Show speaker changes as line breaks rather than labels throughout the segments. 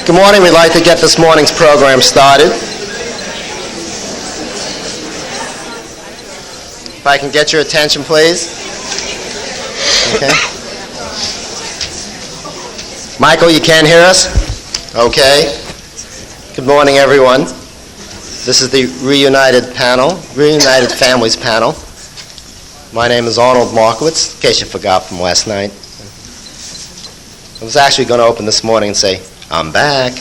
Good morning. We'd like to get this morning's program started. If I can get your attention, please. Okay. Michael, you can't hear us? Okay. Good morning, everyone. This is the Reunited panel, Reunited Families panel. My name is Arnold Markowitz, in case you forgot from last night. I was actually going to open this morning and say, I'm back.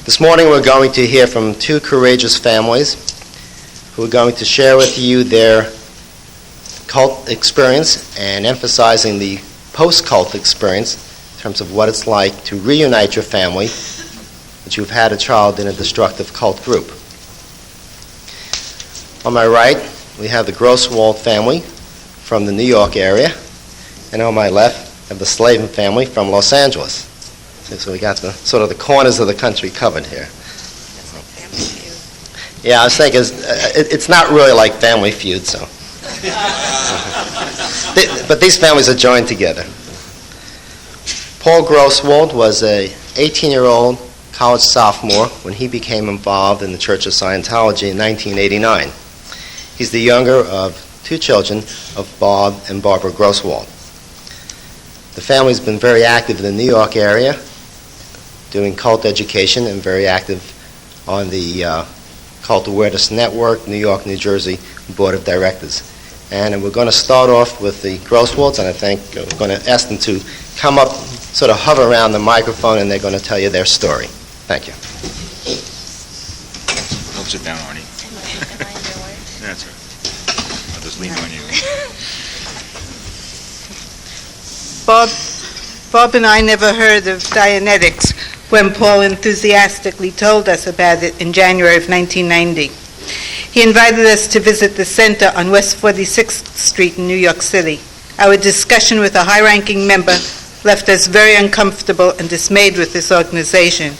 This morning we're going to hear from two courageous families who are going to share with you their cult experience and emphasizing the post-cult experience in terms of what it's like to reunite your family that you've had a child in a destructive cult group. On my right, we have the Grosswald family from the New York area, and on my left, I have the Slavin family from Los Angeles. So we got the sort of the corners of the country covered here. Yeah, I was thinking it's not really like Family Feud, so. But these families are joined together. Paul Grosswald was a 18-year-old college sophomore when he became involved in the Church of Scientology in 1989. He's the younger of two children of Bob and Barbara Grosswald. The family's been very active in the New York area, doing cult education, and very active on the Cult Awareness Network, New York, New Jersey Board of Directors. And we're going to start off with the Grosswalds, and I think we're going to ask them to come up, sort of hover around the microphone, and they're going to tell you their story. Thank you.
Don't sit down, Arnie. That's right. I'll just lean on you.
Bob and I never heard of Dianetics when Paul enthusiastically told us about it in January of 1990. He invited us to visit the center on West 46th Street in New York City. Our discussion with a high-ranking member left us very uncomfortable and dismayed with this organization.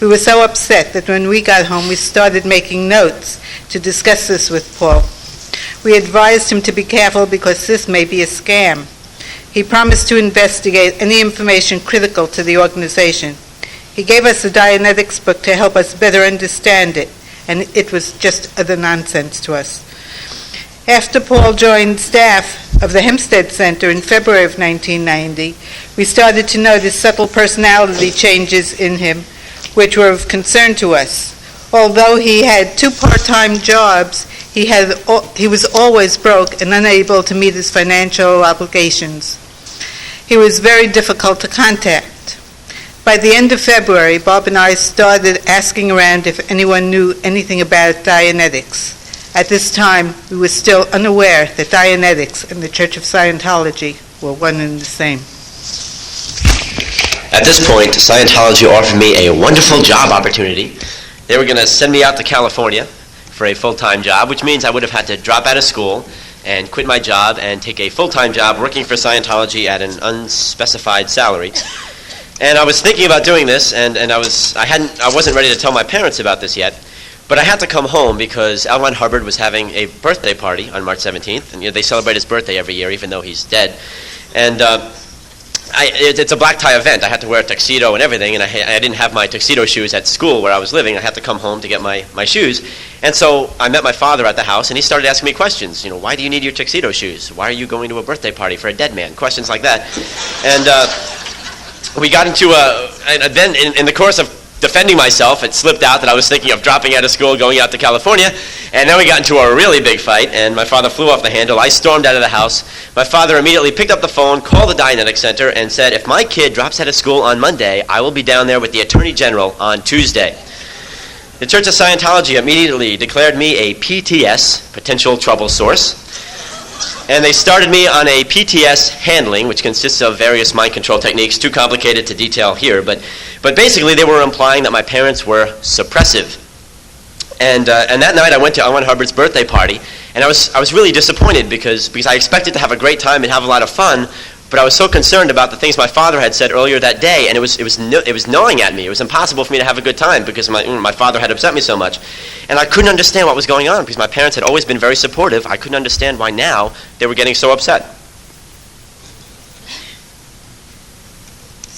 We were so upset that when we got home, we started making notes to discuss this with Paul. We advised him to be careful because this may be a scam. He promised to investigate any information critical to the organization. He gave us the Dianetics book to help us better understand it, and it was just utter nonsense to us. After Paul joined staff of the Hempstead Center in February of 1990, we started to notice subtle personality changes in him, which were of concern to us. Although he had two part-time jobs, he was always broke and unable to meet his financial obligations. He was very difficult to contact. By the end of February, Bob and I started asking around if anyone knew anything about Dianetics. At this time, we were still unaware that Dianetics and the Church of Scientology were one and the same.
At this point, Scientology offered me a wonderful job opportunity. They were going to send me out to California for a full-time job, which means I would have had to drop out of school and quit my job and take a full-time job working for Scientology at an unspecified salary. And I was thinking about doing this, and I wasn't ready to tell my parents about this yet, but I had to come home because L. Ron Hubbard was having a birthday party on March 17th, and they celebrate his birthday every year, even though he's dead. And it's a black tie event. I had to wear a tuxedo and everything, and I didn't have my tuxedo shoes at school where I was living. I had to come home to get my shoes. And so I met my father at the house, and he started asking me questions. Why do you need your tuxedo shoes? Why are you going to a birthday party for a dead man? Questions like that. And we got into and then in the course of defending myself, it slipped out that I was thinking of dropping out of school, going out to California, and then we got into a really big fight, and my father flew off the handle. I stormed out of the house. My father immediately picked up the phone, called the Dianetics Center, and said, if my kid drops out of school on Monday, I will be down there with the Attorney General on Tuesday. The Church of Scientology immediately declared me a PTS, potential trouble source, and they started me on a PTS-handling, which consists of various mind control techniques, too complicated to detail here, but basically they were implying that my parents were suppressive. And that night I went to L. Ron Hubbard's birthday party, and I was really disappointed because I expected to have a great time and have a lot of fun, but I was so concerned about the things my father had said earlier that day, and it was gnawing at me. It was impossible for me to have a good time because my father had upset me so much. And I couldn't understand what was going on because my parents had always been very supportive. I couldn't understand why now they were getting so upset.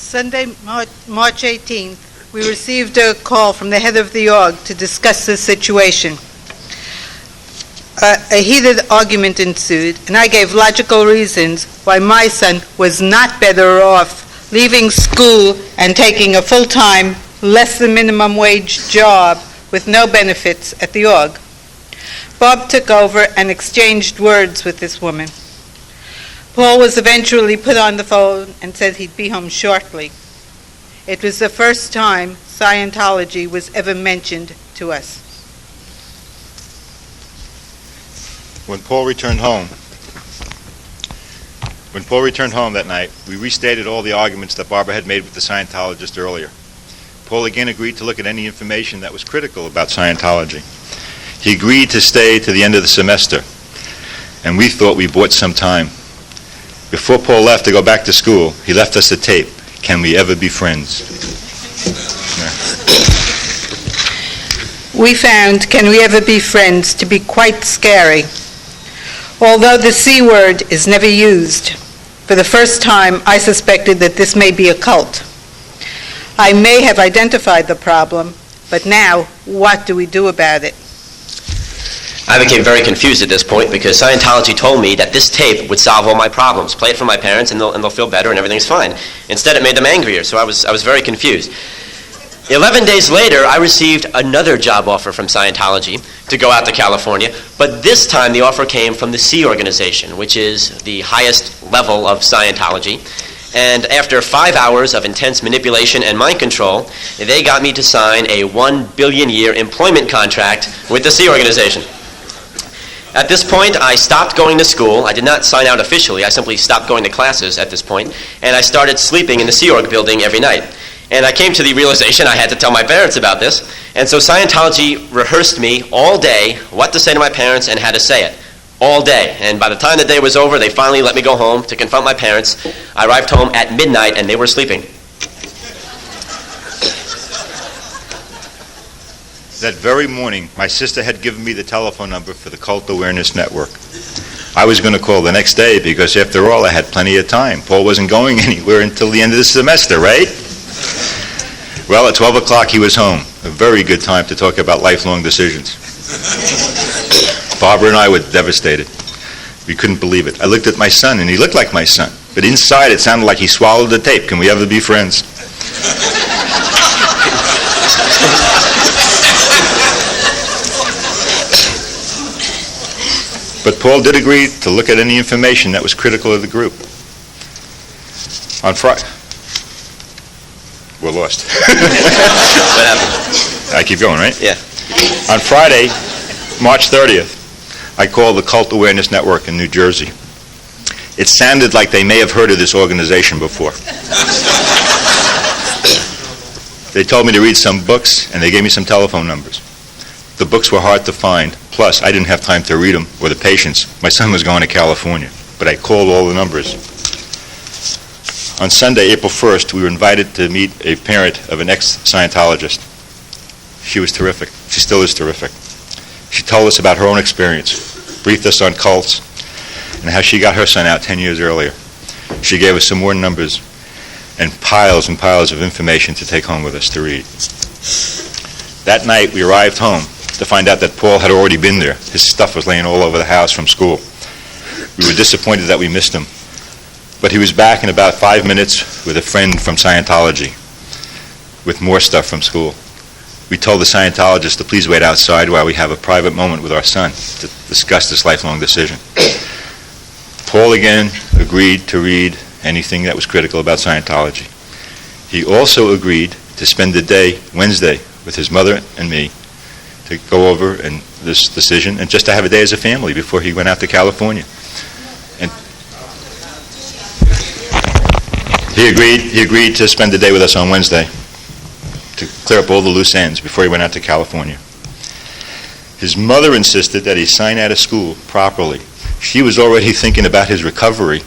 Sunday, March 18th, we received a call from the head of the org to discuss the situation. A heated argument ensued, and I gave logical reasons why my son was not better off leaving school and taking a full-time, less than minimum wage job with no benefits at the org. Bob took over and exchanged words with this woman. Paul was eventually put on the phone and said he'd be home shortly. It was the first time Scientology was ever mentioned to us.
When Paul returned home that night, we restated all the arguments that Barbara had made with the Scientologist earlier. Paul again agreed to look at any information that was critical about Scientology. He agreed to stay to the end of the semester, and we thought we bought some time. Before Paul left to go back to school, he left us a tape, "Can We Ever Be Friends?"
We found "Can We Ever Be Friends" to be quite scary. Although the C word is never used, for the first time I suspected that this may be a cult. I may have identified the problem, but now what do we do about it?
I became very confused at this point because Scientology told me that this tape would solve all my problems. Play it for my parents and they'll feel better and everything's fine. Instead, it made them angrier, so I was very confused. 11 days later, I received another job offer from Scientology to go out to California, but this time the offer came from the C organization, which is the highest level of Scientology. And after 5 hours of intense manipulation and mind control, they got me to sign a 1 billion year employment contract with the C organization. At this point, I stopped going to school. I did not sign out officially. I simply stopped going to classes at this point, and I started sleeping in the Sea Org building every night. And I came to the realization I had to tell my parents about this, and so Scientology rehearsed me all day what to say to my parents and how to say it, all day. And by the time the day was over, they finally let me go home to confront my parents. I arrived home at midnight, and they were sleeping.
That very morning, my sister had given me the telephone number for the Cult Awareness Network. I was going to call the next day because, after all, I had plenty of time. Paul wasn't going anywhere until the end of the semester, right? Well, at 12 o'clock, he was home. A very good time to talk about lifelong decisions. Barbara and I were devastated. We couldn't believe it. I looked at my son, and he looked like my son. But inside, it sounded like he swallowed the tape. Can we ever be friends? But Paul did agree to look at any information that was critical of the group. On Friday, we're lost.
What happened?
I keep going, right?
Yeah.
On Friday, March 30th, I called the Cult Awareness Network in New Jersey. It sounded like they may have heard of this organization before. They told me to read some books, and they gave me some telephone numbers. The books were hard to find. Plus, I didn't have time to read them or the patience. My son was going to California, but I called all the numbers. On Sunday, April 1st, we were invited to meet a parent of an ex-Scientologist. She was terrific. She still is terrific. She told us about her own experience, briefed us on cults, and how she got her son out 10 years earlier. She gave us some more numbers and piles of information to take home with us to read. That night, we arrived home to find out that Paul had already been there. His stuff was laying all over the house from school. We were disappointed that we missed him. But he was back in about 5 minutes with a friend from Scientology with more stuff from school. We told the Scientologist to please wait outside while we have a private moment with our son to discuss this lifelong decision. Paul again agreed to read anything that was critical about Scientology. He also agreed to spend the day, Wednesday, with his mother and me to go over this decision and just to have a day as a family before he went out to California. And he agreed to spend the day with us on Wednesday to clear up all the loose ends before he went out to California. His mother insisted that he sign out of school properly. She was already thinking about his recovery,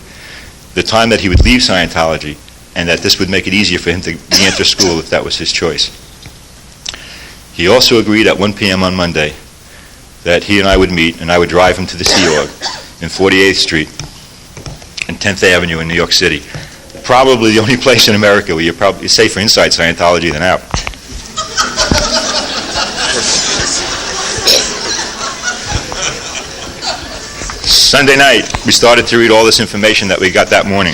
the time that he would leave Scientology, and that this would make it easier for him to re-enter school if that was his choice. He also agreed at 1 p.m. on Monday that he and I would meet, and I would drive him to the Sea Org in 48th Street and 10th Avenue in New York City. The probably the only place in America where you're probably safer inside Scientology than out. Sunday night, we started to read all this information that we got that morning.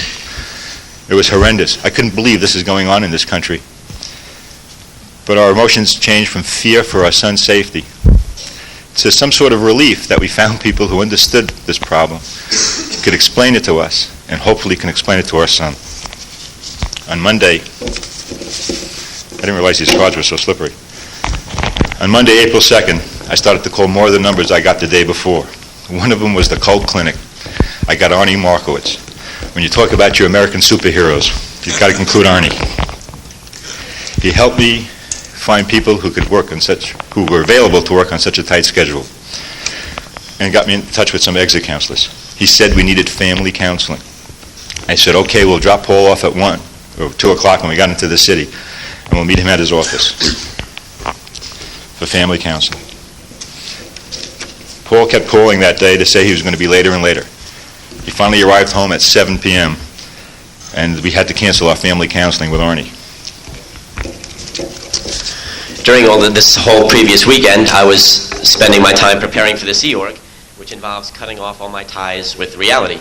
It was horrendous. I couldn't believe this is going on in this country. But our emotions changed from fear for our son's safety to some sort of relief that we found people who understood this problem, could explain it to us, and hopefully can explain it to our son. On Monday, I didn't realize these cards were so slippery. On Monday, April 2nd, I started to call more of the numbers I got the day before. One of them was the cult clinic. I got Arnie Markowitz. When you talk about your American superheroes, you've got to include Arnie. He helped me find people who could work on who were available to work on such a tight schedule, and got me in touch with some exit counselors. He said we needed family counseling. I said, okay, we'll drop Paul off at 1 or 2 o'clock when we got into the city, and we'll meet him at his office for family counseling. Paul kept calling that day to say he was going to be later and later. He finally arrived home at 7 p.m., and we had to cancel our family counseling with Arnie.
During this whole previous weekend, I was spending my time preparing for the Sea Org, which involves cutting off all my ties with reality.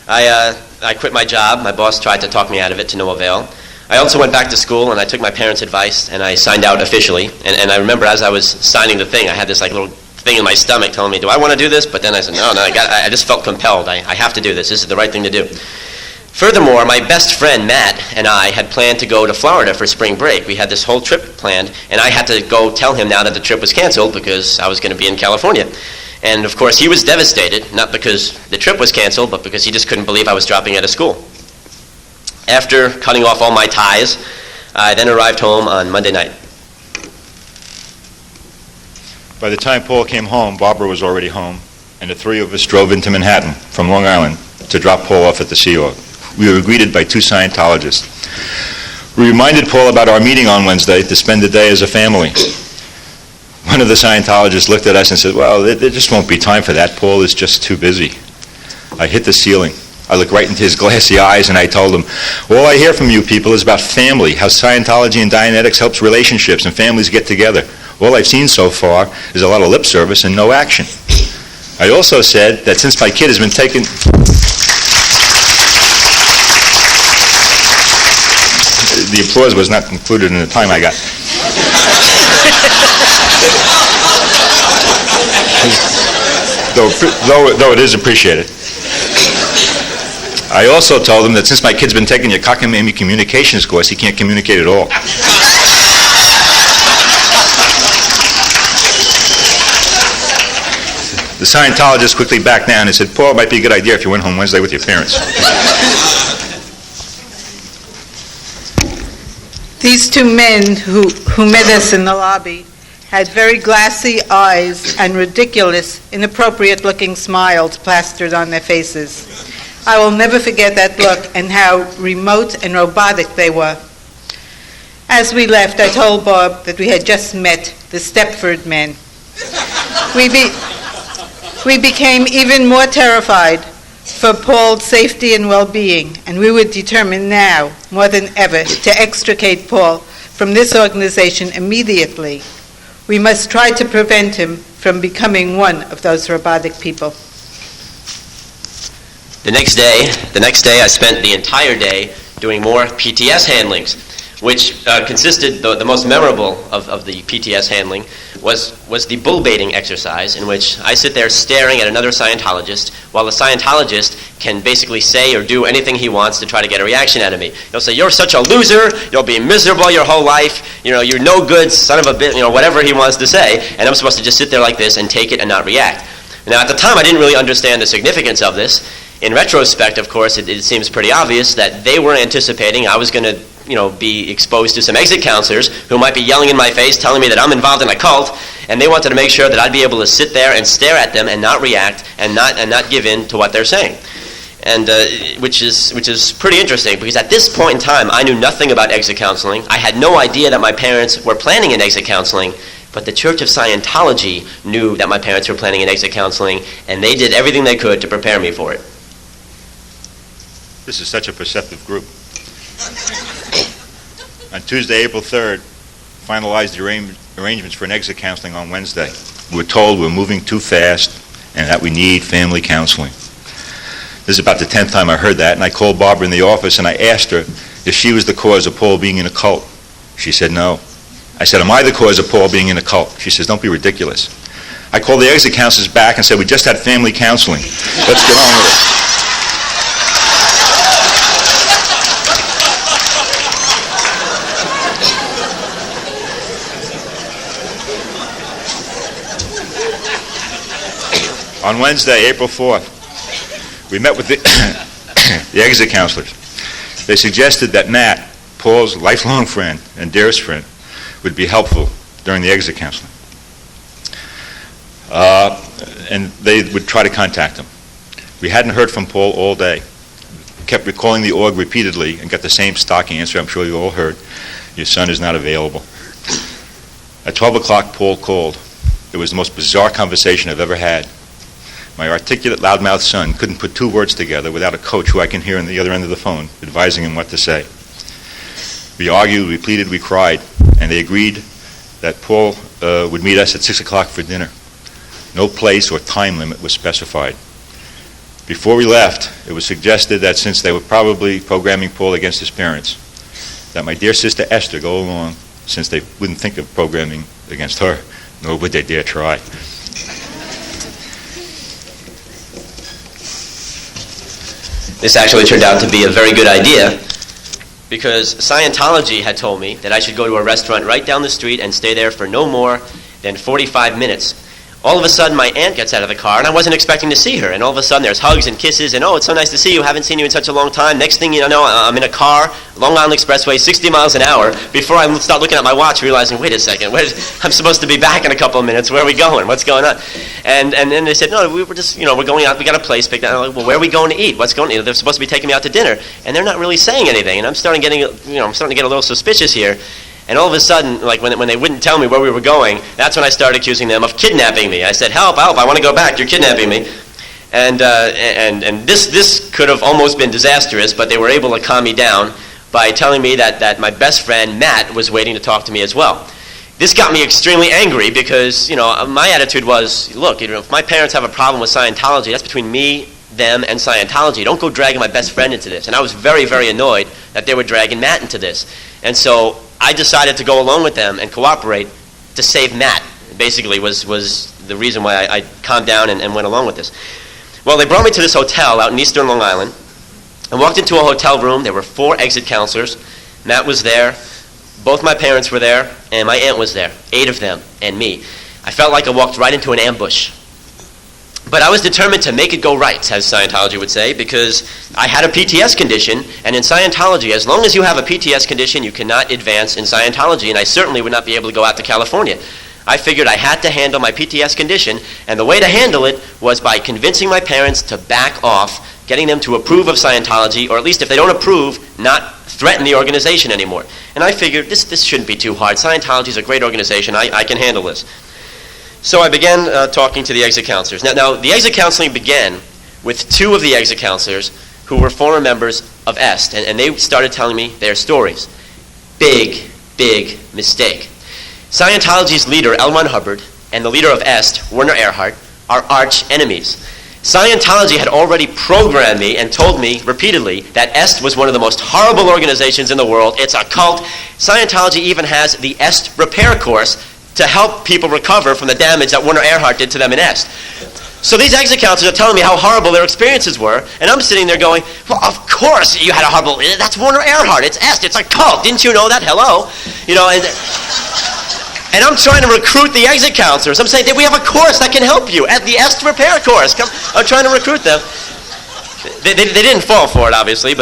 I quit my job. My boss tried to talk me out of it to no avail. I also went back to school, and I took my parents' advice, and I signed out officially. And I remember as I was signing the thing, I had this little thing in my stomach telling me, do I want to do this? But then I said, no, I just felt compelled. I have to do this. This is the right thing to do. Furthermore, my best friend, Matt, and I had planned to go to Florida for spring break. We had this whole trip planned, and I had to go tell him now that the trip was canceled because I was going to be in California. And of course, he was devastated, not because the trip was canceled, but because he just couldn't believe I was dropping out of school. After cutting off all my ties, I then arrived home on Monday night.
By the time Paul came home, Barbara was already home, and the three of us drove into Manhattan from Long Island to drop Paul off at the Sea Org. We were greeted by 2 Scientologists. We reminded Paul about our meeting on Wednesday to spend the day as a family. One of the Scientologists looked at us and said, well, there just won't be time for that. Paul is just too busy. I hit the ceiling. I looked right into his glassy eyes and I told him, all I hear from you people is about family, how Scientology and Dianetics helps relationships and families get together. All I've seen so far is a lot of lip service and no action. I also said that since my kid has been taken... The applause was not included in the time I got. though it is appreciated. I also told him that since my kid's been taking your cockamamie communications course, he can't communicate at all. The Scientologist quickly backed down and said, Paul, it might be a good idea if you went home Wednesday with your parents.
These 2 men who met us in the lobby had very glassy eyes and ridiculous, inappropriate-looking smiles plastered on their faces. I will never forget that look and how remote and robotic they were. As we left, I told Bob that we had just met the Stepford men. We became even more terrified for Paul's safety and well-being, and we were determined now, more than ever, to extricate Paul from this organization immediately. We must try to prevent him from becoming one of those robotic people.
The next day, I spent the entire day doing more PTS handlings, which consisted, the most memorable of the PTS handling was the bull baiting exercise, in which I sit there staring at another Scientologist while the Scientologist can basically say or do anything he wants to try to get a reaction out of me. He'll say, you're such a loser, you'll be miserable your whole life, you're no good, son of a bitch, whatever he wants to say, and I'm supposed to just sit there like this and take it and not react. Now, at the time, I didn't really understand the significance of this. In retrospect, of course, it seems pretty obvious that they were anticipating I was going to be exposed to some exit counselors who might be yelling in my face, telling me that I'm involved in a cult, and they wanted to make sure that I'd be able to sit there and stare at them and not react and not give in to what they're saying. And which is pretty interesting, because at this point in time, I knew nothing about exit counseling. I had no idea that my parents were planning an exit counseling, but the Church of Scientology knew that my parents were planning an exit counseling, and they did everything they could to prepare me for it.
This is such a perceptive group. On Tuesday, April 3rd, finalized the arrangements for an exit counseling on Wednesday. We were told we're moving too fast and that we need family counseling. This is about the 10th time I heard that, and I called Barbara in the office and I asked her if she was the cause of Paul being in a cult. She said no. I said, am I the cause of Paul being in a cult? She says, don't be ridiculous. I called the exit counselors back and said, we just had family counseling. Let's get on with it. On Wednesday, April 4th, we met with the exit counselors. They suggested that Matt, Paul's lifelong friend and dearest friend, would be helpful during the exit counseling. And they would try to contact him. We hadn't heard from Paul all day. Kept recalling the org repeatedly and got the same stock answer I'm sure you all heard. Your son is not available. At 12 o'clock, Paul called. It was the most bizarre conversation I've ever had. My articulate, loudmouth son couldn't put two words together without a coach who I can hear on the other end of the phone advising him what to say. We argued, we pleaded, we cried, and they agreed that Paul would meet us at 6 o'clock for dinner. No place or time limit was specified. Before we left, it was suggested that since they were probably programming Paul against his parents, that my dear sister Esther go along, since they wouldn't think of programming against her, nor would they dare try.
This actually turned out to be a very good idea because Scientology had told me that I should go to a restaurant right down the street and stay there for no more than 45 minutes. All of a sudden, my aunt gets out of the car, and I wasn't expecting to see her. And all of a sudden, there's hugs and kisses, and oh, it's so nice to see you. Haven't seen you in such a long time. Next thing you know, I'm in a car, Long Island Expressway, 60 miles an hour, before I start looking at my watch, realizing, wait a second, I'm supposed to be back in a couple of minutes. Where are we going? What's going on? And then they said, no, we were just, we're going out. We got a place picked out. I'm like, well, where are we going to eat? What's going on? They're supposed to be taking me out to dinner, and they're not really saying anything. And I'm starting to get a little suspicious here. And all of a sudden, like when they wouldn't tell me where we were going, that's when I started accusing them of kidnapping me. I said, help, I want to go back, you're kidnapping me. And this could have almost been disastrous, but they were able to calm me down by telling me that my best friend, Matt, was waiting to talk to me as well. This got me extremely angry because, my attitude was, look, if my parents have a problem with Scientology, that's between me, them, and Scientology. Don't go dragging my best friend into this. And I was very, very annoyed that they were dragging Matt into this. And so I decided to go along with them and cooperate to save Matt. Basically was the reason why I calmed down and went along with this. Well, they brought me to this hotel out in eastern Long Island. I walked into a hotel room. There were 4 exit counselors. Matt was there. Both my parents were there, and my aunt was there. 8 of them, and me. I felt like I walked right into an ambush. But I was determined to make it go right, as Scientology would say, because I had a PTS condition, and in Scientology, as long as you have a PTS condition, you cannot advance in Scientology, and I certainly would not be able to go out to California. I figured I had to handle my PTS condition, and the way to handle it was by convincing my parents to back off, getting them to approve of Scientology, or at least if they don't approve, not threaten the organization anymore. And I figured this shouldn't be too hard. Scientology is a great organization. I can handle this. So I began talking to the exit counselors. Now, the exit counseling began with 2 of the exit counselors who were former members of EST, and they started telling me their stories. Big, big mistake. Scientology's leader, L. Ron Hubbard, and the leader of EST, Werner Erhard, are arch enemies. Scientology had already programmed me and told me repeatedly that EST was one of the most horrible organizations in the world. It's a cult. Scientology even has the EST repair course to help people recover from the damage that Werner Erhard did to them in EST. So these exit counselors are telling me how horrible their experiences were, and I'm sitting there going, well, of course you had a horrible, that's Werner Erhard, it's EST, it's a cult, didn't you know that? Hello? And I'm trying to recruit the exit counselors. I'm saying, we have a course that can help you, at the EST repair course. Come, I'm trying to recruit them. They didn't fall for it, obviously,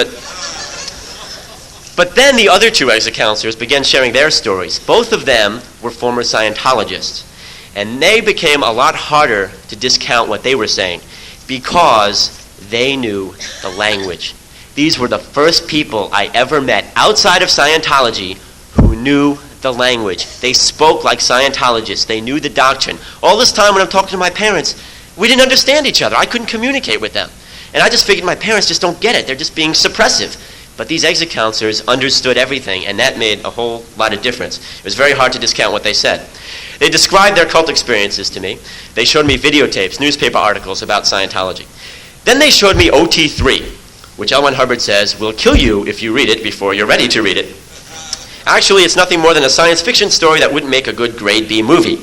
but then the other 2 exit counselors began sharing their stories. Both of them were former Scientologists. And they became a lot harder to discount what they were saying because they knew the language. These were the first people I ever met outside of Scientology who knew the language. They spoke like Scientologists. They knew the doctrine. All this time when I'm talking to my parents, we didn't understand each other. I couldn't communicate with them. And I just figured my parents just don't get it. They're just being suppressive. But these exit counselors understood everything, and that made a whole lot of difference. It was very hard to discount what they said. They described their cult experiences to me. They showed me videotapes, newspaper articles about Scientology. Then they showed me OT3, which L. Ron Hubbard says will kill you if you read it before you're ready to read it. Actually, it's nothing more than a science fiction story that wouldn't make a good grade B movie.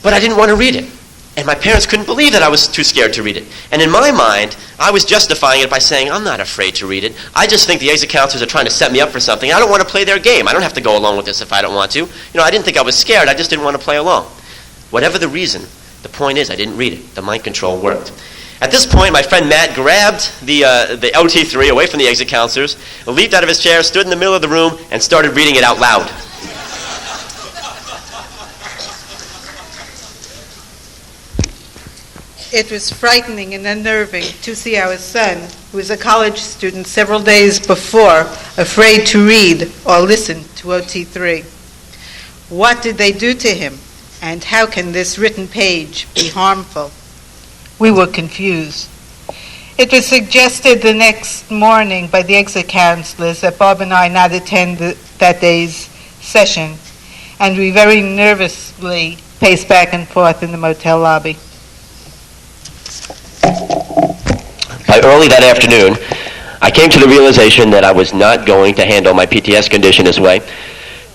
But I didn't want to read it. And my parents couldn't believe that I was too scared to read it. And in my mind, I was justifying it by saying, I'm not afraid to read it. I just think the exit counselors are trying to set me up for something. I don't want to play their game. I don't have to go along with this if I don't want to. I didn't think I was scared. I just didn't want to play along. Whatever the reason, the point is I didn't read it. The mind control worked. At this point, my friend Matt grabbed the OT3 away from the exit counselors, leaped out of his chair, stood in the middle of the room, and started reading it out loud.
It was frightening and unnerving to see our son, who was a college student several days before, afraid to read or listen to OT3. What did they do to him? And how can this written page be harmful? We were confused. It was suggested the next morning by the exit counselors that Bob and I not attend that day's session, and we very nervously paced back and forth in the motel lobby.
By early that afternoon, I came to the realization that I was not going to handle my PTS condition this way.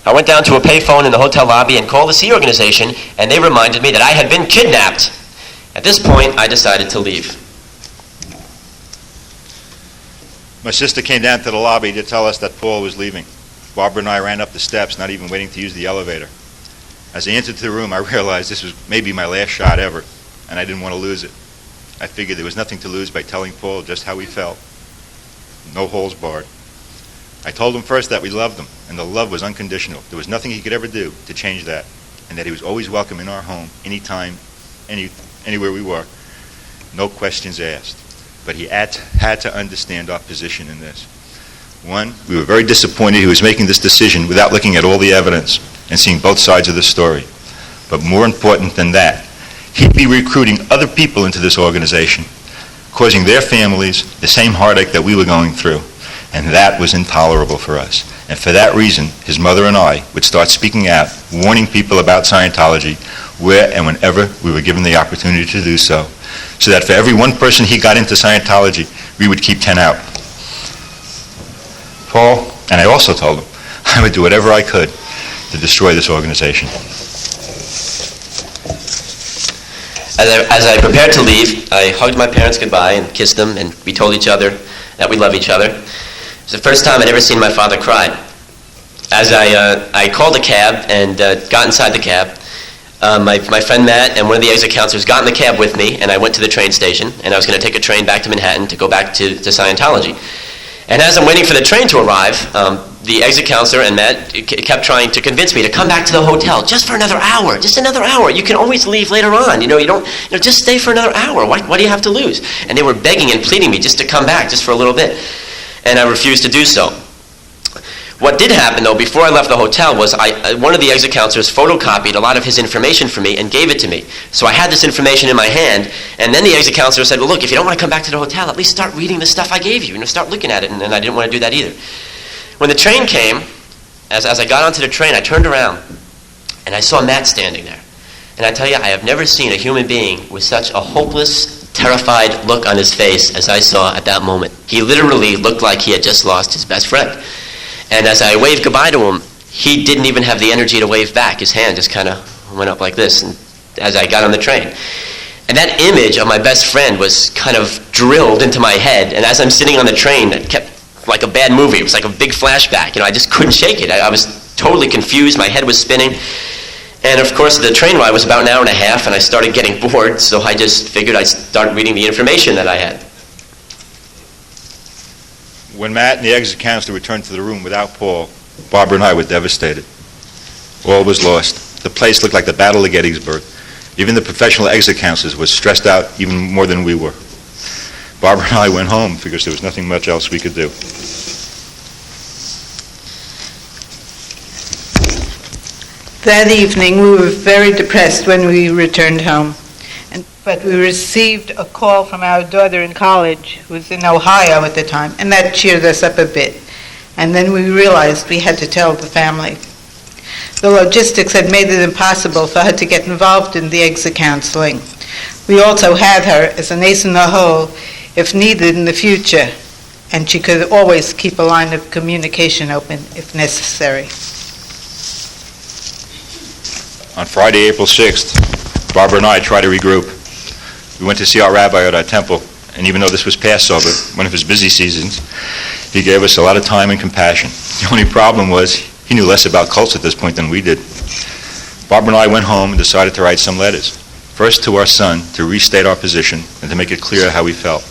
I went down to a payphone in the hotel lobby and called the C organization, and they reminded me that I had been kidnapped. At this point, I decided to leave.
My sister came down to the lobby to tell us that Paul was leaving. Barbara and I ran up the steps, not even waiting to use the elevator. As I entered the room, I realized this was maybe my last shot ever, and I didn't want to lose it. I figured there was nothing to lose by telling Paul just how we felt. No holes barred. I told him first that we loved him, and the love was unconditional. There was nothing he could ever do to change that, and that he was always welcome in our home, anytime, anywhere we were. No questions asked. But he had to understand our position in this. One, we were very disappointed he was making this decision without looking at all the evidence and seeing both sides of the story. But more important than that, he'd be recruiting other people into this organization, causing their families the same heartache that we were going through. And that was intolerable for us. And for that reason, his mother and I would start speaking out, warning people about Scientology, where and whenever we were given the opportunity to do so. So that for every one person he got into Scientology, we would keep 10 out. Paul, and I also told him, I would do whatever I could to destroy this organization.
As I prepared to leave, I hugged my parents goodbye and kissed them, and we told each other that we love each other. It was the first time I'd ever seen my father cry. As I called a cab and got inside the cab, my friend Matt and one of the exit counselors got in the cab with me, and I went to the train station, and I was going to take a train back to Manhattan to go back to Scientology. And as I'm waiting for the train to arrive, the exit counselor and Matt kept trying to convince me to come back to the hotel just for another hour, just another hour. You can always leave later on. Just stay for another hour. What do you have to lose? And they were begging and pleading me just to come back just for a little bit. And I refused to do so. What did happen, though, before I left the hotel was one of the exit counselors photocopied a lot of his information for me and gave it to me. So I had this information in my hand, and then the exit counselor said, well, look, if you don't want to come back to the hotel, at least start reading the stuff I gave you. Start looking at it, and I didn't want to do that either. When the train came, as I got onto the train, I turned around, and I saw Matt standing there. And I tell you, I have never seen a human being with such a hopeless, terrified look on his face as I saw at that moment. He literally looked like he had just lost his best friend. And as I waved goodbye to him, he didn't even have the energy to wave back. His hand just kind of went up like this and as I got on the train. And that image of my best friend was kind of drilled into my head. And as I'm sitting on the train, it kept like a bad movie. It was like a big flashback. I just couldn't shake it. I was totally confused. My head was spinning. And of course, the train ride was about an hour and a half, and I started getting bored, so I just figured I'd start reading the information that I had.
When Matt and the exit counselor returned to the room without Paul, Barbara and I were devastated. All was lost. The place looked like the Battle of Gettysburg. Even the professional exit counselors were stressed out even more than we were. Barbara and I went home because there was nothing much else we could do.
That evening, we were very depressed when we returned home. And but we received a call from our daughter in college, who was in Ohio at the time, and that cheered us up a bit. And then we realized we had to tell the family. The logistics had made it impossible for her to get involved in the exit counseling. We also had her as an ace in the hole if needed in the future, and she could always keep a line of communication open if necessary.
On Friday, April 6th, Barbara and I tried to regroup. We went to see our rabbi at our temple, and even though this was Passover, one of his busy seasons, he gave us a lot of time and compassion. The only problem was he knew less about cults at this point than we did. Barbara and I went home and decided to write some letters. First to our son to restate our position and to make it clear how we felt.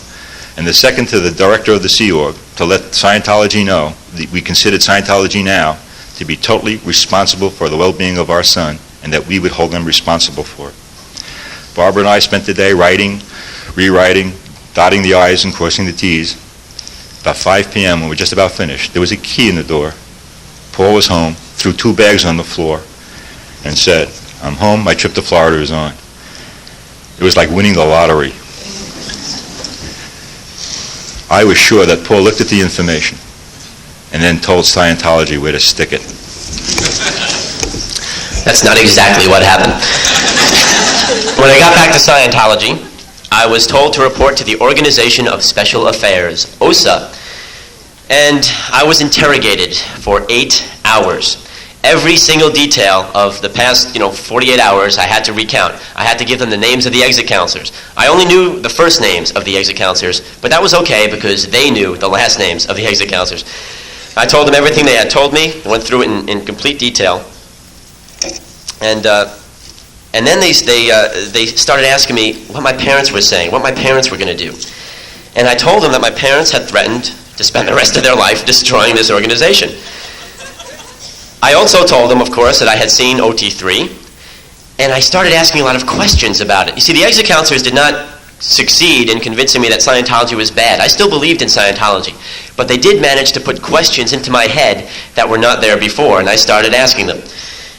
And the second to the director of the Sea Org to let Scientology know that we considered Scientology now to be totally responsible for the well-being of our son and that we would hold them responsible for it. Barbara and I spent the day writing, rewriting, dotting the I's and crossing the T's. About 5 p.m. when we were just about finished, there was a key in the door. Paul was home, threw 2 bags on the floor, and said, "I'm home, my trip to Florida is on." It was like winning the lottery. I was sure that Paul looked at the information and then told Scientology where to stick it.
That's not exactly what happened. When I got back to Scientology, I was told to report to the Organization of Special Affairs, OSA, and I was interrogated for 8 hours. Every single detail of the past, 48 hours I had to recount. I had to give them the names of the exit counselors. I only knew the first names of the exit counselors, but that was okay because they knew the last names of the exit counselors. I told them everything they had told me. I went through it in complete detail. And then they started asking me what my parents were saying, what my parents were going to do. And I told them that my parents had threatened to spend the rest of their life destroying this organization. I also told them, of course, that I had seen OT3, and I started asking a lot of questions about it. You see, the exit counselors did not succeed in convincing me that Scientology was bad. I still believed in Scientology, but they did manage to put questions into my head that were not there before, and I started asking them.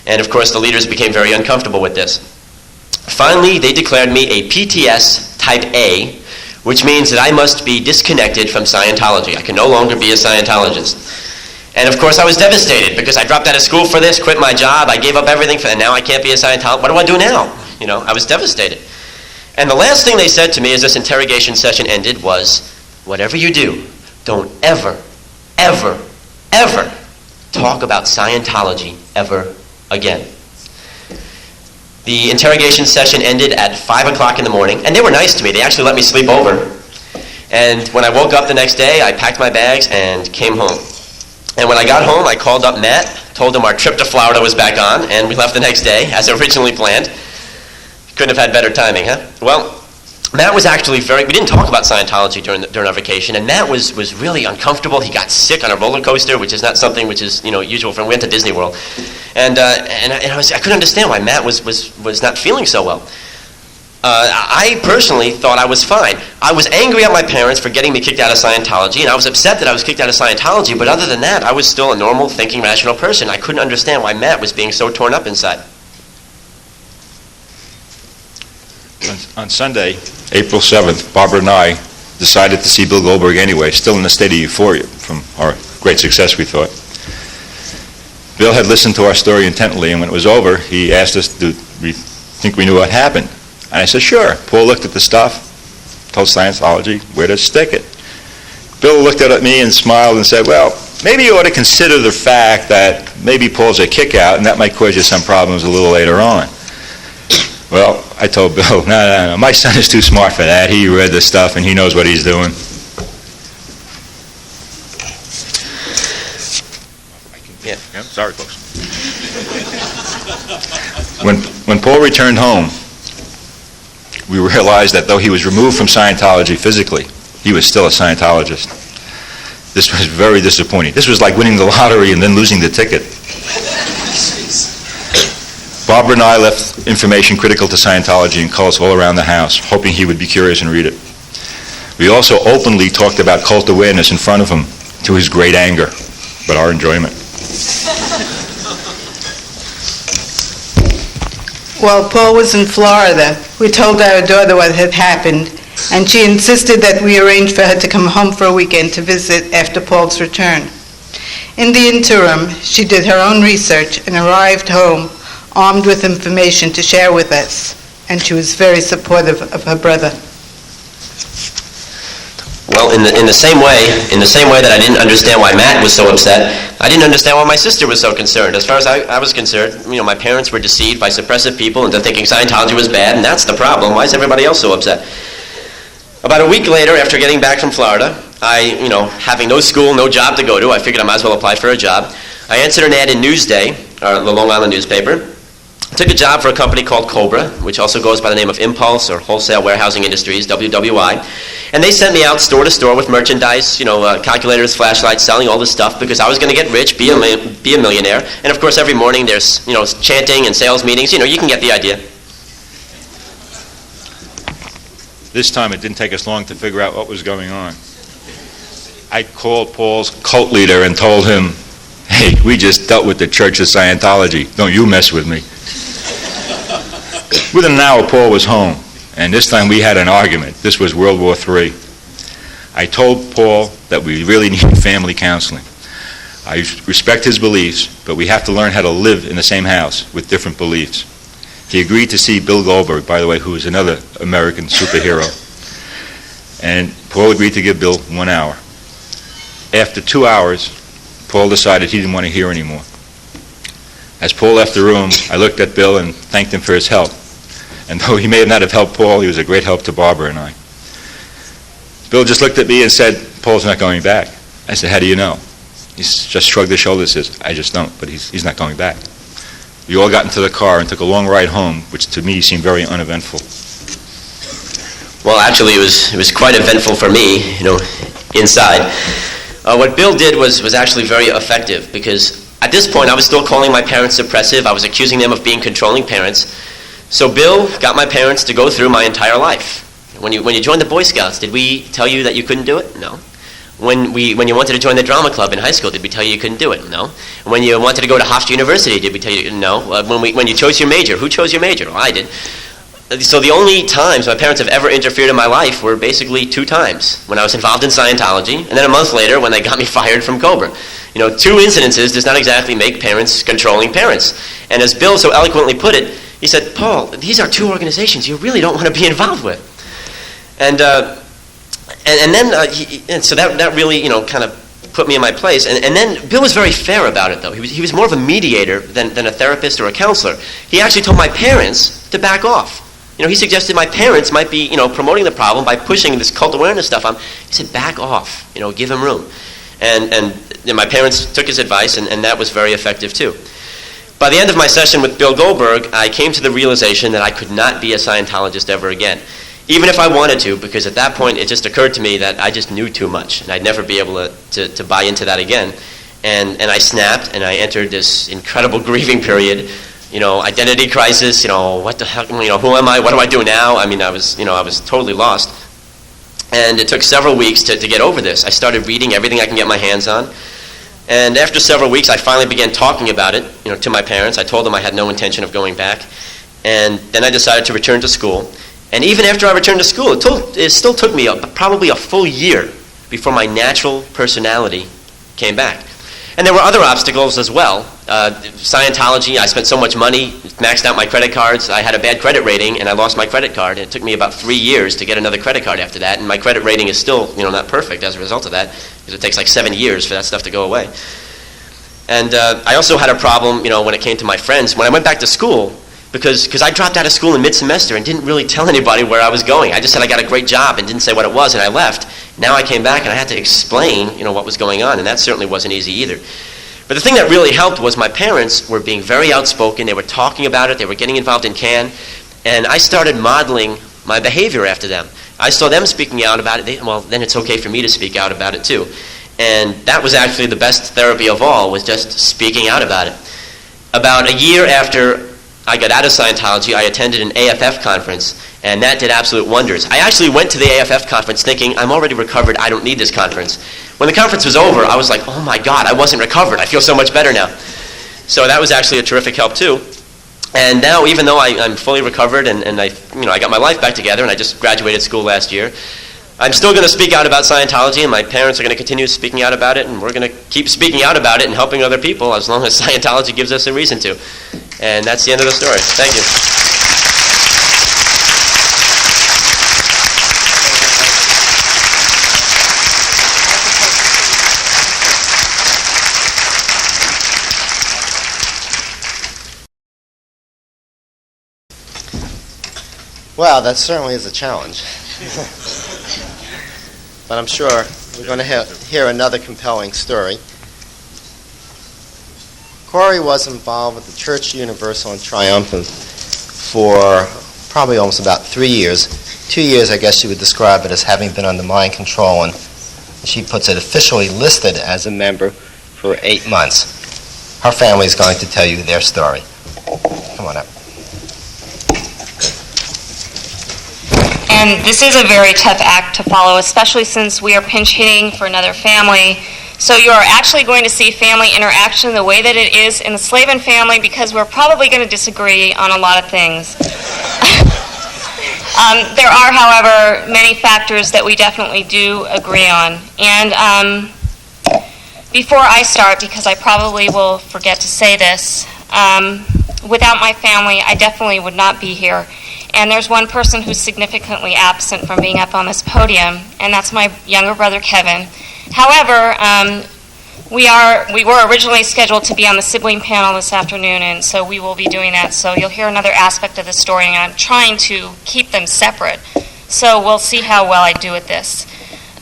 And of course, the leaders became very uncomfortable with this. Finally, they declared me a PTS Type A, which means that I must be disconnected from Scientology. I can no longer be a Scientologist. And of course, I was devastated because I dropped out of school for this, quit my job, I gave up everything for, and now I can't be a Scientologist. What do I do now? I was devastated. And the last thing they said to me as this interrogation session ended was, whatever you do, don't ever, ever, ever talk about Scientology ever again. The interrogation session ended at 5 o'clock in the morning, and they were nice to me. They actually let me sleep over. And when I woke up the next day, I packed my bags and came home. And when I got home, I called up Matt, told him our trip to Florida was back on, and we left the next day, as originally planned. Couldn't have had better timing, huh? Well, Matt was actually we didn't talk about Scientology during our vacation, and Matt was really uncomfortable. He got sick on a roller coaster, which is not something which is, usual for him. We went to Disney World. And I couldn't understand why Matt was not feeling so well. I personally thought I was fine. I was angry at my parents for getting me kicked out of Scientology, and I was upset that I was kicked out of Scientology, but other than that, I was still a normal, thinking, rational person. I couldn't understand why Matt was being so torn up inside.
On Sunday, April 7th, Barbara and I decided to see Bill Goldberg anyway, still in a state of euphoria from our great success, we thought. Bill had listened to our story intently, and when it was over, he asked us, do we think we knew what happened? And I said, sure. Paul looked at the stuff, told Scientology where to stick it. Bill looked at me and smiled and said, well, maybe you ought to consider the fact that maybe Paul's a kick-out, and that might cause you some problems a little later on. Well, I told Bill, no, my son is too smart for that. He read the stuff and he knows what he's doing.
Yeah.
Sorry, folks. When Paul returned home, we realized that though he was removed from Scientology physically, he was still a Scientologist. This was very disappointing. This was like winning the lottery and then losing the ticket. Barbara and I left information critical to Scientology in cults all around the house, hoping he would be curious and read it. We also openly talked about cult awareness in front of him, to his great anger, but our enjoyment.
While Paul was in Florida, we told our daughter what had happened, and she insisted that we arrange for her to come home for a weekend to visit after Paul's return. In the interim, she did her own research and arrived home armed with information to share with us, and she was very supportive of her brother.
Well, in the same way that I didn't understand why Matt was so upset, I didn't understand why my sister was so concerned. As far as I was concerned, my parents were deceived by suppressive people into thinking Scientology was bad, and that's the problem. Why is everybody else so upset? About a week later, after getting back from Florida, having no school, no job to go to, I figured I might as well apply for a job. I answered an ad in Newsday, the Long Island newspaper. I took a job for a company called Cobra, which also goes by the name of Impulse or Wholesale Warehousing Industries, WWI. And they sent me out store to store with merchandise, calculators, flashlights, selling all this stuff because I was going to get rich, be a millionaire. And of course, every morning there's, chanting and sales meetings. You can get the idea.
This time it didn't take us long to figure out what was going on. I called Paul's cult leader and told him, "Hey, we just dealt with the Church of Scientology. Don't you mess with me." Within an hour, Paul was home, and this time we had an argument. This was World War III. I told Paul that we really need family counseling. I respect his beliefs, but we have to learn how to live in the same house with different beliefs. He agreed to see Bill Goldberg, by the way, who is another American superhero. And Paul agreed to give Bill 1 hour. After 2 hours, Paul decided he didn't want to hear anymore. As Paul left the room, I looked at Bill and thanked him for his help. And though he may not have helped Paul, he was a great help to Barbara and I. Bill just looked at me and said, "Paul's not going back." I said, "How do you know?" He just shrugged his shoulders and says, "I just don't, but he's not going back." We all got into the car and took a long ride home, which to me seemed very uneventful.
Well, actually, it was quite eventful for me, inside. What Bill did was actually very effective because at this point I was still calling my parents suppressive. I was accusing them of being controlling parents. So Bill got my parents to go through my entire life. When you joined the Boy Scouts, did we tell you that you couldn't do it? No. When you wanted to join the drama club in high school, did we tell you you couldn't do it? No. When you wanted to go to Hofstra University, did we tell you? No. When you chose your major, who chose your major? Well, I did. So the only times my parents have ever interfered in my life were basically 2 times. When I was involved in Scientology, and then a month later when they got me fired from Cobra. 2 incidences does not exactly make parents controlling parents. And as Bill so eloquently put it, he said, "Paul, these are 2 organizations you really don't want to be involved with." And so that really, kind of put me in my place. And then Bill was very fair about it, though. He was more of a mediator than a therapist or a counselor. He actually told my parents to back off. He suggested my parents might be, promoting the problem by pushing this cult awareness stuff on. He said, "Back off, give him room." And my parents took his advice, and that was very effective, too. By the end of my session with Bill Goldberg, I came to the realization that I could not be a Scientologist ever again. Even if I wanted to, because at that point it just occurred to me that I just knew too much, and I'd never be able to buy into that again. And I snapped, and I entered this incredible grieving period, identity crisis, what the heck, who am I, what do I do now? I mean, I was totally lost. And it took several weeks to get over this. I started reading everything I can get my hands on. And after several weeks, I finally began talking about it, to my parents. I told them I had no intention of going back. And then I decided to return to school. And even after I returned to school, it still took me probably a full year before my natural personality came back. And there were other obstacles as well. Scientology, I spent so much money, maxed out my credit cards. I had a bad credit rating, and I lost my credit card. And it took me about 3 years to get another credit card after that. And my credit rating is still, not perfect as a result of that, because it takes like 7 years for that stuff to go away. And I also had a problem, when it came to my friends. When I went back to school, because I dropped out of school in mid-semester and didn't really tell anybody where I was going. I just said I got a great job and didn't say what it was, and I left. Now I came back and I had to explain, what was going on, and that certainly wasn't easy either. But the thing that really helped was my parents were being very outspoken. They were talking about it. They were getting involved in CAN, and I started modeling my behavior after them. I saw them speaking out about it. Then it's okay for me to speak out about it too. And that was actually the best therapy of all, was just speaking out about it. About a year after I got out of Scientology, I attended an AFF conference, and that did absolute wonders. I actually went to the AFF conference thinking, I'm already recovered, I don't need this conference. When the conference was over, I was like, oh my God, I wasn't recovered, I feel so much better now. So that was actually a terrific help too. And now, even though I'm fully recovered and I got my life back together and I just graduated school last year, I'm still going to speak out about Scientology, and my parents are going to continue speaking out about it, and we're going to keep speaking out about it and helping other people as long as Scientology gives us a reason to. And that's the end of the story. Thank you.
Well, that certainly is a challenge. But I'm sure we're going to hear another compelling story. Corey was involved with the Church Universal and Triumphant for probably almost about 3 years. 2 years, I guess you would describe it as having been under mind control, and she puts it officially listed as a member for 8 months. Her family is going to tell you their story. Come on up.
And this is a very tough act to follow, especially since we are pinch hitting for another family. So you are actually going to see family interaction the way that it is in the Slavin family, because we're probably going to disagree on a lot of things. There are, however, many factors that we definitely do agree on. And before I start, because I probably will forget to say this, without my family, I definitely would not be here. And there's one person who's significantly absent from being up on this podium, and that's my younger brother, Kevin. However, we were originally scheduled to be on the sibling panel this afternoon, and so we will be doing that. So you'll hear another aspect of the story, and I'm trying to keep them separate. So we'll see how well I do at this.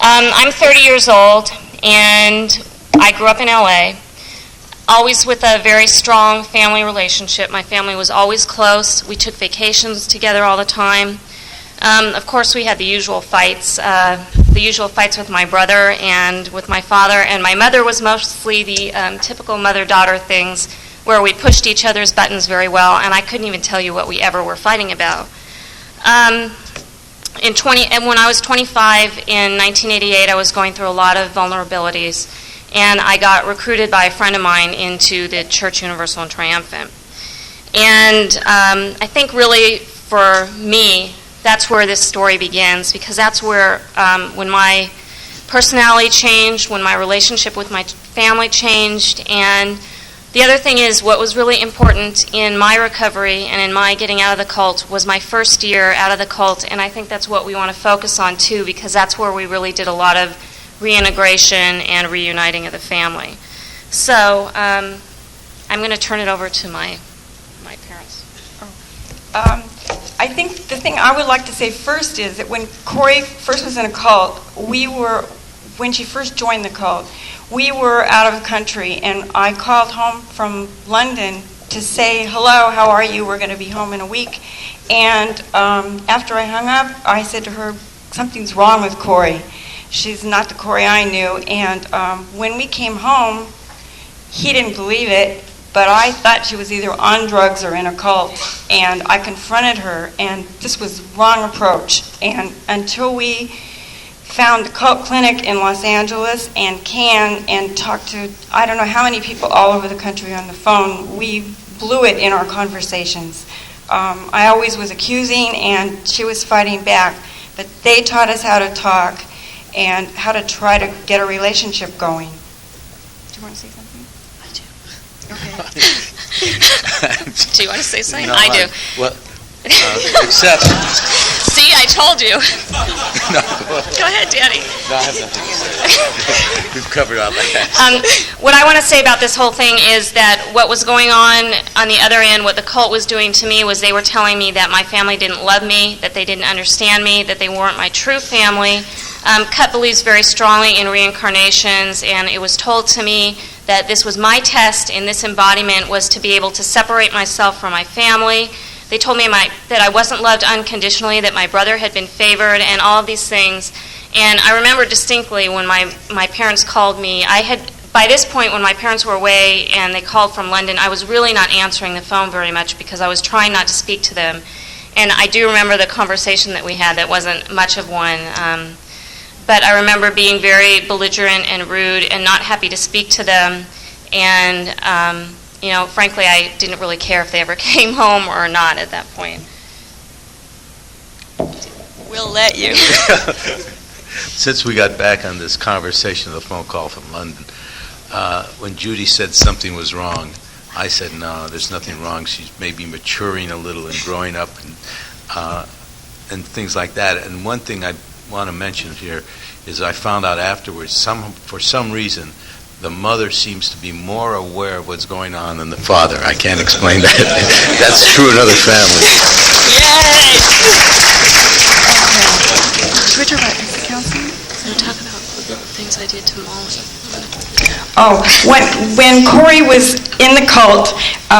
I'm 30 years old, and I grew up in LA. Always with a very strong family relationship. My family was always close. We took vacations together all the time. Of course, we had the usual fights with my brother and with my father. And my mother was mostly the typical mother-daughter things where we pushed each other's buttons very well, and I couldn't even tell you what we ever were fighting about. And when I was 25 in 1988, I was going through a lot of vulnerabilities. And I got recruited by a friend of mine into the Church Universal and Triumphant. And I think really for me, that's where this story begins, because that's where, when my personality changed, when my relationship with my family changed. And the other thing is, what was really important in my recovery and in my getting out of the cult was my first year out of the cult. And I think that's what we want to focus on too, because that's where we really did a lot of reintegration and reuniting of the family. So I'm going to turn it over to my parents.
I think the thing I would like to say first is that when Corey first was in a cult, when she first joined the cult, we were out of the country, and I called home from London to say, hello, how are you? We're going to be home in a week. And after I hung up, I said to her, something's wrong with Corey. She's not the Corey I knew. And when we came home, he didn't believe it, but I thought she was either on drugs or in a cult. And I confronted her, and this was the wrong approach. And until we found the cult clinic in Los Angeles and talked to I don't know how many people all over the country on the phone, we blew it in our conversations. I always was accusing, and she was fighting back. But they taught us how to talk and how to try to get a relationship going. Do you want to say something?
I do. Okay. Do you want to say something?
No,
I do.
Well, except...
See, I told you.
No.
Go ahead, Danny.
No, I have nothing to say. We've covered all that.
What I want to say about this whole thing is that what was going on the other end, what the cult was doing to me, was they were telling me that my family didn't love me, that they didn't understand me, that they weren't my true family. CUT believes very strongly in reincarnations, and it was told to me that this was my test in this embodiment was to be able to separate myself from my family. They told me that I wasn't loved unconditionally, that my brother had been favored, and all of these things. And I remember distinctly when my parents called me. By this point, when my parents were away and they called from London, I was really not answering the phone very much because I was trying not to speak to them. And I do remember the conversation that we had that wasn't much of one. But I remember being very belligerent and rude and not happy to speak to them. And frankly, I didn't really care if they ever came home or not at that point.
We'll let you.
Since we got back on this conversation of the phone call from London, when Judy said something was wrong, I said, no, there's nothing wrong. She's maybe maturing a little and growing up and things like that. And one thing I want to mention here is I found out afterwards, for some reason, the mother seems to be more aware of what's going on than the father. I can't explain that. That's true in other families.
Yay! Should we talk about counseling?
So talk about the things I did to Molly.
Oh, when Corey was in the cult,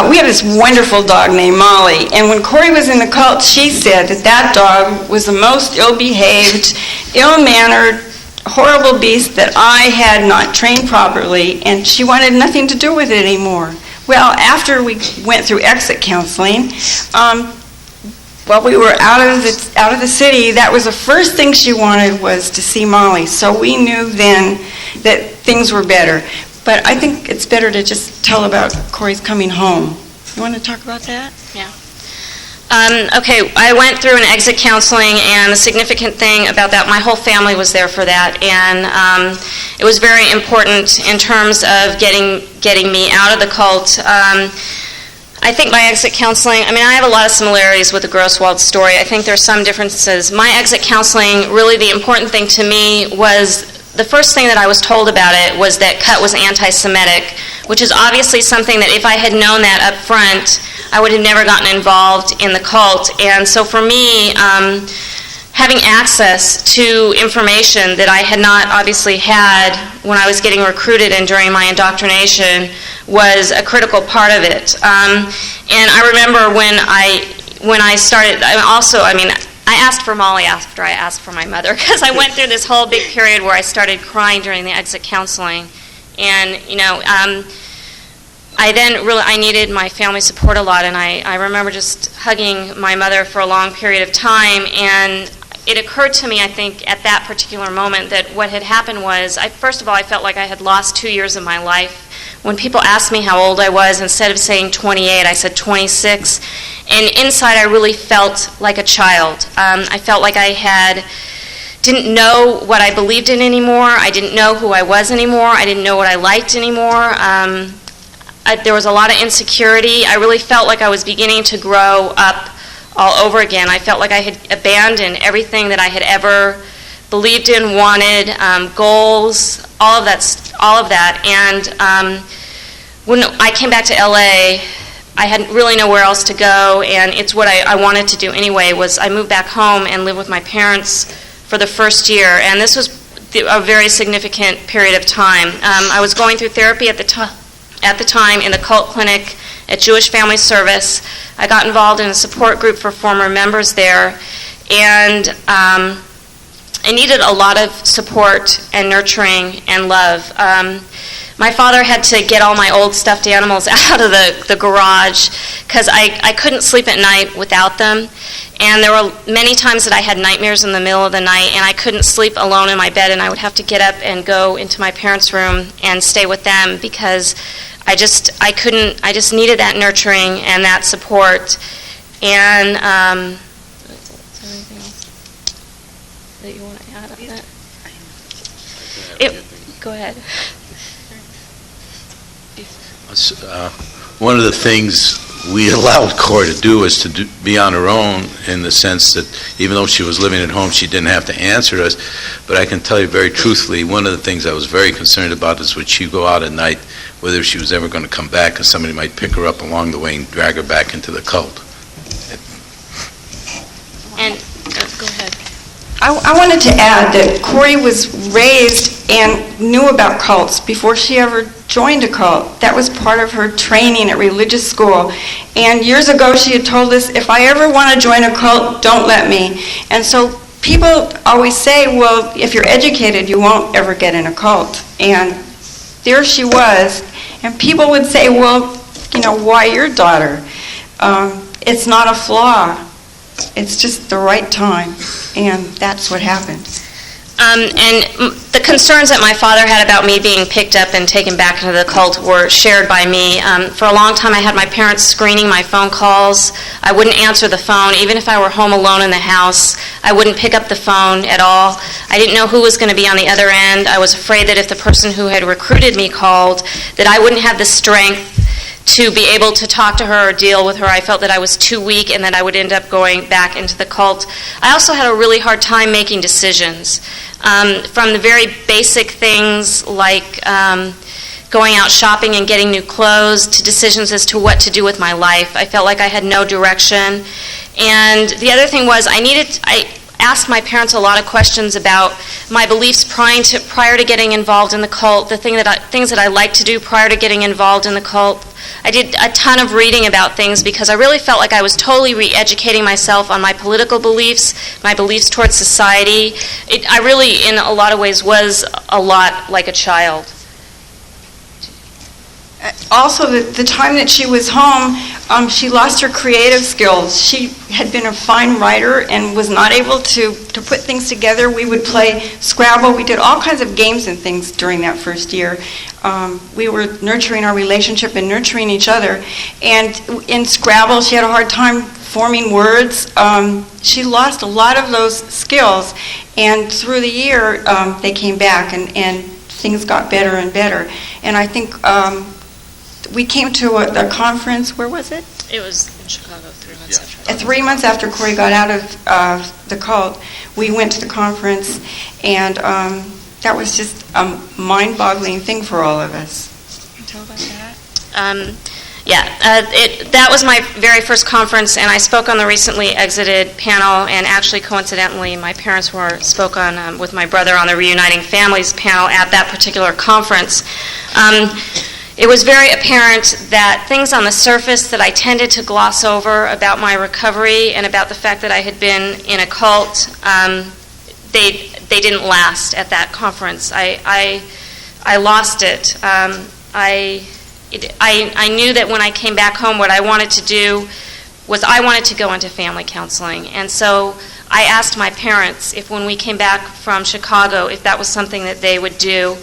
we had this wonderful dog named Molly, and when Corey was in the cult, she said that dog was the most ill-behaved, ill-mannered, horrible beast that I had not trained properly, and she wanted nothing to do with it anymore. Well, after we went through exit counseling, while we were out of the city, that was the first thing she wanted was to see Molly. So we knew then that things were better. But I think it's better to just tell about Corey's coming home. You want to talk about that?
Yeah. Okay, I went through an exit counseling, and the significant thing about that, my whole family was there for that, and it was very important in terms of getting me out of the cult. I think my exit counseling, I have a lot of similarities with the Grosswald story. I think there are some differences. My exit counseling, really the important thing to me was, the first thing that I was told about it was that Cut was anti-Semitic, which is obviously something that if I had known that up front, I would have never gotten involved in the cult. And so for me, having access to information that I had not obviously had when I was getting recruited and during my indoctrination was a critical part of it. And I remember when I started, I asked for Molly after I asked for my mother, because I went through this whole big period where I started crying during the exit counseling. And, I needed my family support a lot, and I remember just hugging my mother for a long period of time, and it occurred to me, I think, at that particular moment that what had happened was, first of all, I felt like I had lost 2 years of my life. When people asked me how old I was, instead of saying 28, I said 26. And inside, I really felt like a child. I felt like I didn't know what I believed in anymore. I didn't know who I was anymore. I didn't know what I liked anymore. There was a lot of insecurity. I really felt like I was beginning to grow up all over again. I felt like I had abandoned everything that I had ever believed in, wanted, goals, all of that. And when I came back to LA, I hadn't really nowhere else to go, and it's what I wanted to do anyway, was I moved back home and lived with my parents for the first year, and this was a very significant period of time. I was going through therapy at the time in the cult clinic at Jewish Family Service. I got involved in a support group for former members there, and I needed a lot of support and nurturing and love. My father had to get all my old stuffed animals out of the garage because I couldn't sleep at night without them. And there were many times that I had nightmares in the middle of the night, and I couldn't sleep alone in my bed, and I would have to get up and go into my parents' room and stay with them because I just needed that nurturing and that support. And is there anything else that you want to add on that? Go ahead.
One of the things we allowed Corey to do was to be on her own, in the sense that even though she was living at home, she didn't have to answer us. But I can tell you very truthfully, one of the things I was very concerned about is when she'd go out at night, whether she was ever going to come back, because somebody might pick her up along the way and drag her back into the cult.
And go ahead.
I wanted to add that Corey was raised and knew about cults before she ever joined a cult. That was part of her training at religious school. And years ago she had told us, if I ever want to join a cult, don't let me. And so people always say, well, if you're educated, you won't ever get in a cult. And there she was. And people would say, well, why your daughter? It's not a flaw. It's just the right time, and that's what happened.
And the concerns that my father had about me being picked up and taken back into the cult were shared by me. For a long time, I had my parents screening my phone calls. I wouldn't answer the phone. Even if I were home alone in the house, I wouldn't pick up the phone at all. I didn't know who was going to be on the other end. I was afraid that if the person who had recruited me called, that I wouldn't have the strength to be able to talk to her or deal with her. I felt that I was too weak and that I would end up going back into the cult. I also had a really hard time making decisions. From the very basic things like going out shopping and getting new clothes to decisions as to what to do with my life. I felt like I had no direction. And the other thing was I asked my parents a lot of questions about my beliefs prior to getting involved in the cult, the things that I liked to do prior to getting involved in the cult. I did a ton of reading about things because I really felt like I was totally re-educating myself on my political beliefs, my beliefs towards society. I really, in a lot of ways, was a lot like a child.
Also, the time that she was home, she lost her creative skills. She had been a fine writer and was not able to put things together. We would play Scrabble. We did all kinds of games and things during that first year. We were nurturing our relationship and nurturing each other. And in Scrabble, she had a hard time forming words. She lost a lot of those skills. And through the year, they came back and things got better and better. And I think we came to a conference. Where was it?
It was in Chicago 3 months after.
3 months after Corey got out of the cult, we went to the conference, and that was just a mind-boggling thing for all of us. Can you tell about that?
That was my very first conference, and I spoke on the recently exited panel, and actually, coincidentally, my parents spoke on with my brother on the Reuniting Families panel at that particular conference. It was very apparent that things on the surface that I tended to gloss over about my recovery and about the fact that I had been in a cult, they didn't last at that conference. I lost it. I knew that when I came back home, what I wanted to do was I wanted to go into family counseling. And so I asked my parents if when we came back from Chicago, if that was something that they would do.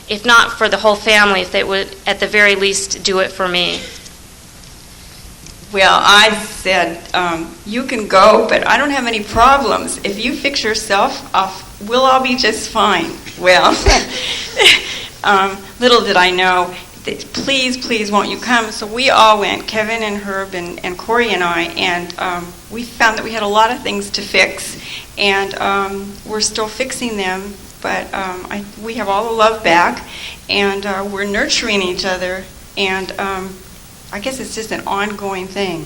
If not for the whole family, if they would at the very least do it for me.
Well, I said, you can go, but I don't have any problems. If you fix yourself, we'll all be just fine. Well, little did I know, please, won't you come? So we all went, Kevin and Herb and Corey and I, and we found that we had a lot of things to fix, and we're still fixing them. But we have all the love back, and we're nurturing each other, and I guess it's just an ongoing thing.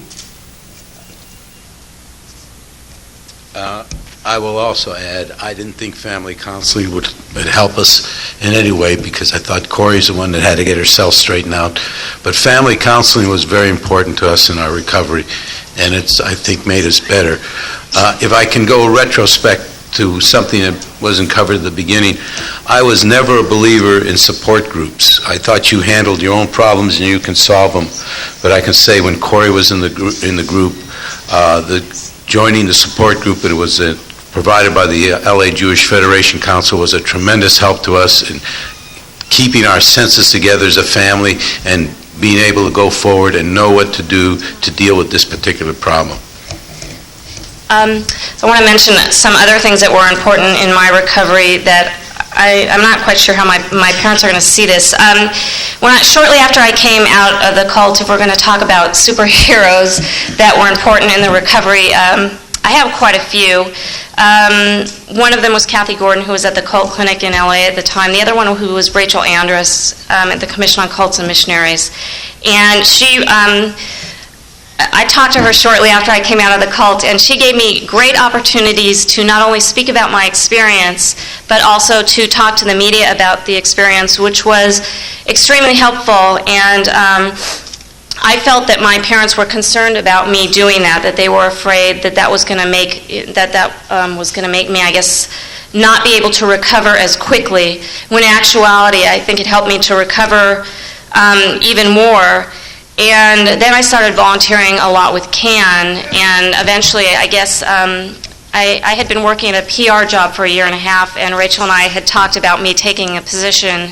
I will also add, I didn't think family counseling would help us in any way because I thought Corey's the one that had to get herself straightened out. But family counseling was very important to us in our recovery, and it's, I think, made us better. If I can go retrospect to something that wasn't covered at the beginning, I was never a believer in support groups. I thought you handled your own problems and you can solve them. But I can say when Corey was in the group, joining the support group, and it was provided by the LA Jewish Federation Council, was a tremendous help to us in keeping our senses together as a family and being able to go forward and know what to do to deal with this particular problem.
I want to mention some other things that were important in my recovery that I'm not quite sure how my parents are going to see this. Shortly after I came out of the cult, if we're going to talk about superheroes that were important in the recovery, I have quite a few. One of them was Kathy Gordon, who was at the cult clinic in LA at the time. The other one who was Rachel Andrus at the Commission on Cults and Missionaries. And I talked to her shortly after I came out of the cult, and she gave me great opportunities to not only speak about my experience, but also to talk to the media about the experience, which was extremely helpful. And I felt that my parents were concerned about me doing that they were afraid that was going to make was going to make me, I guess, not be able to recover as quickly. When in actuality, I think it helped me to recover even more. And then I started volunteering a lot with CAN, and eventually, I guess, I I had been working at a PR job for a year and a half, and Rachel and I had talked about me taking a position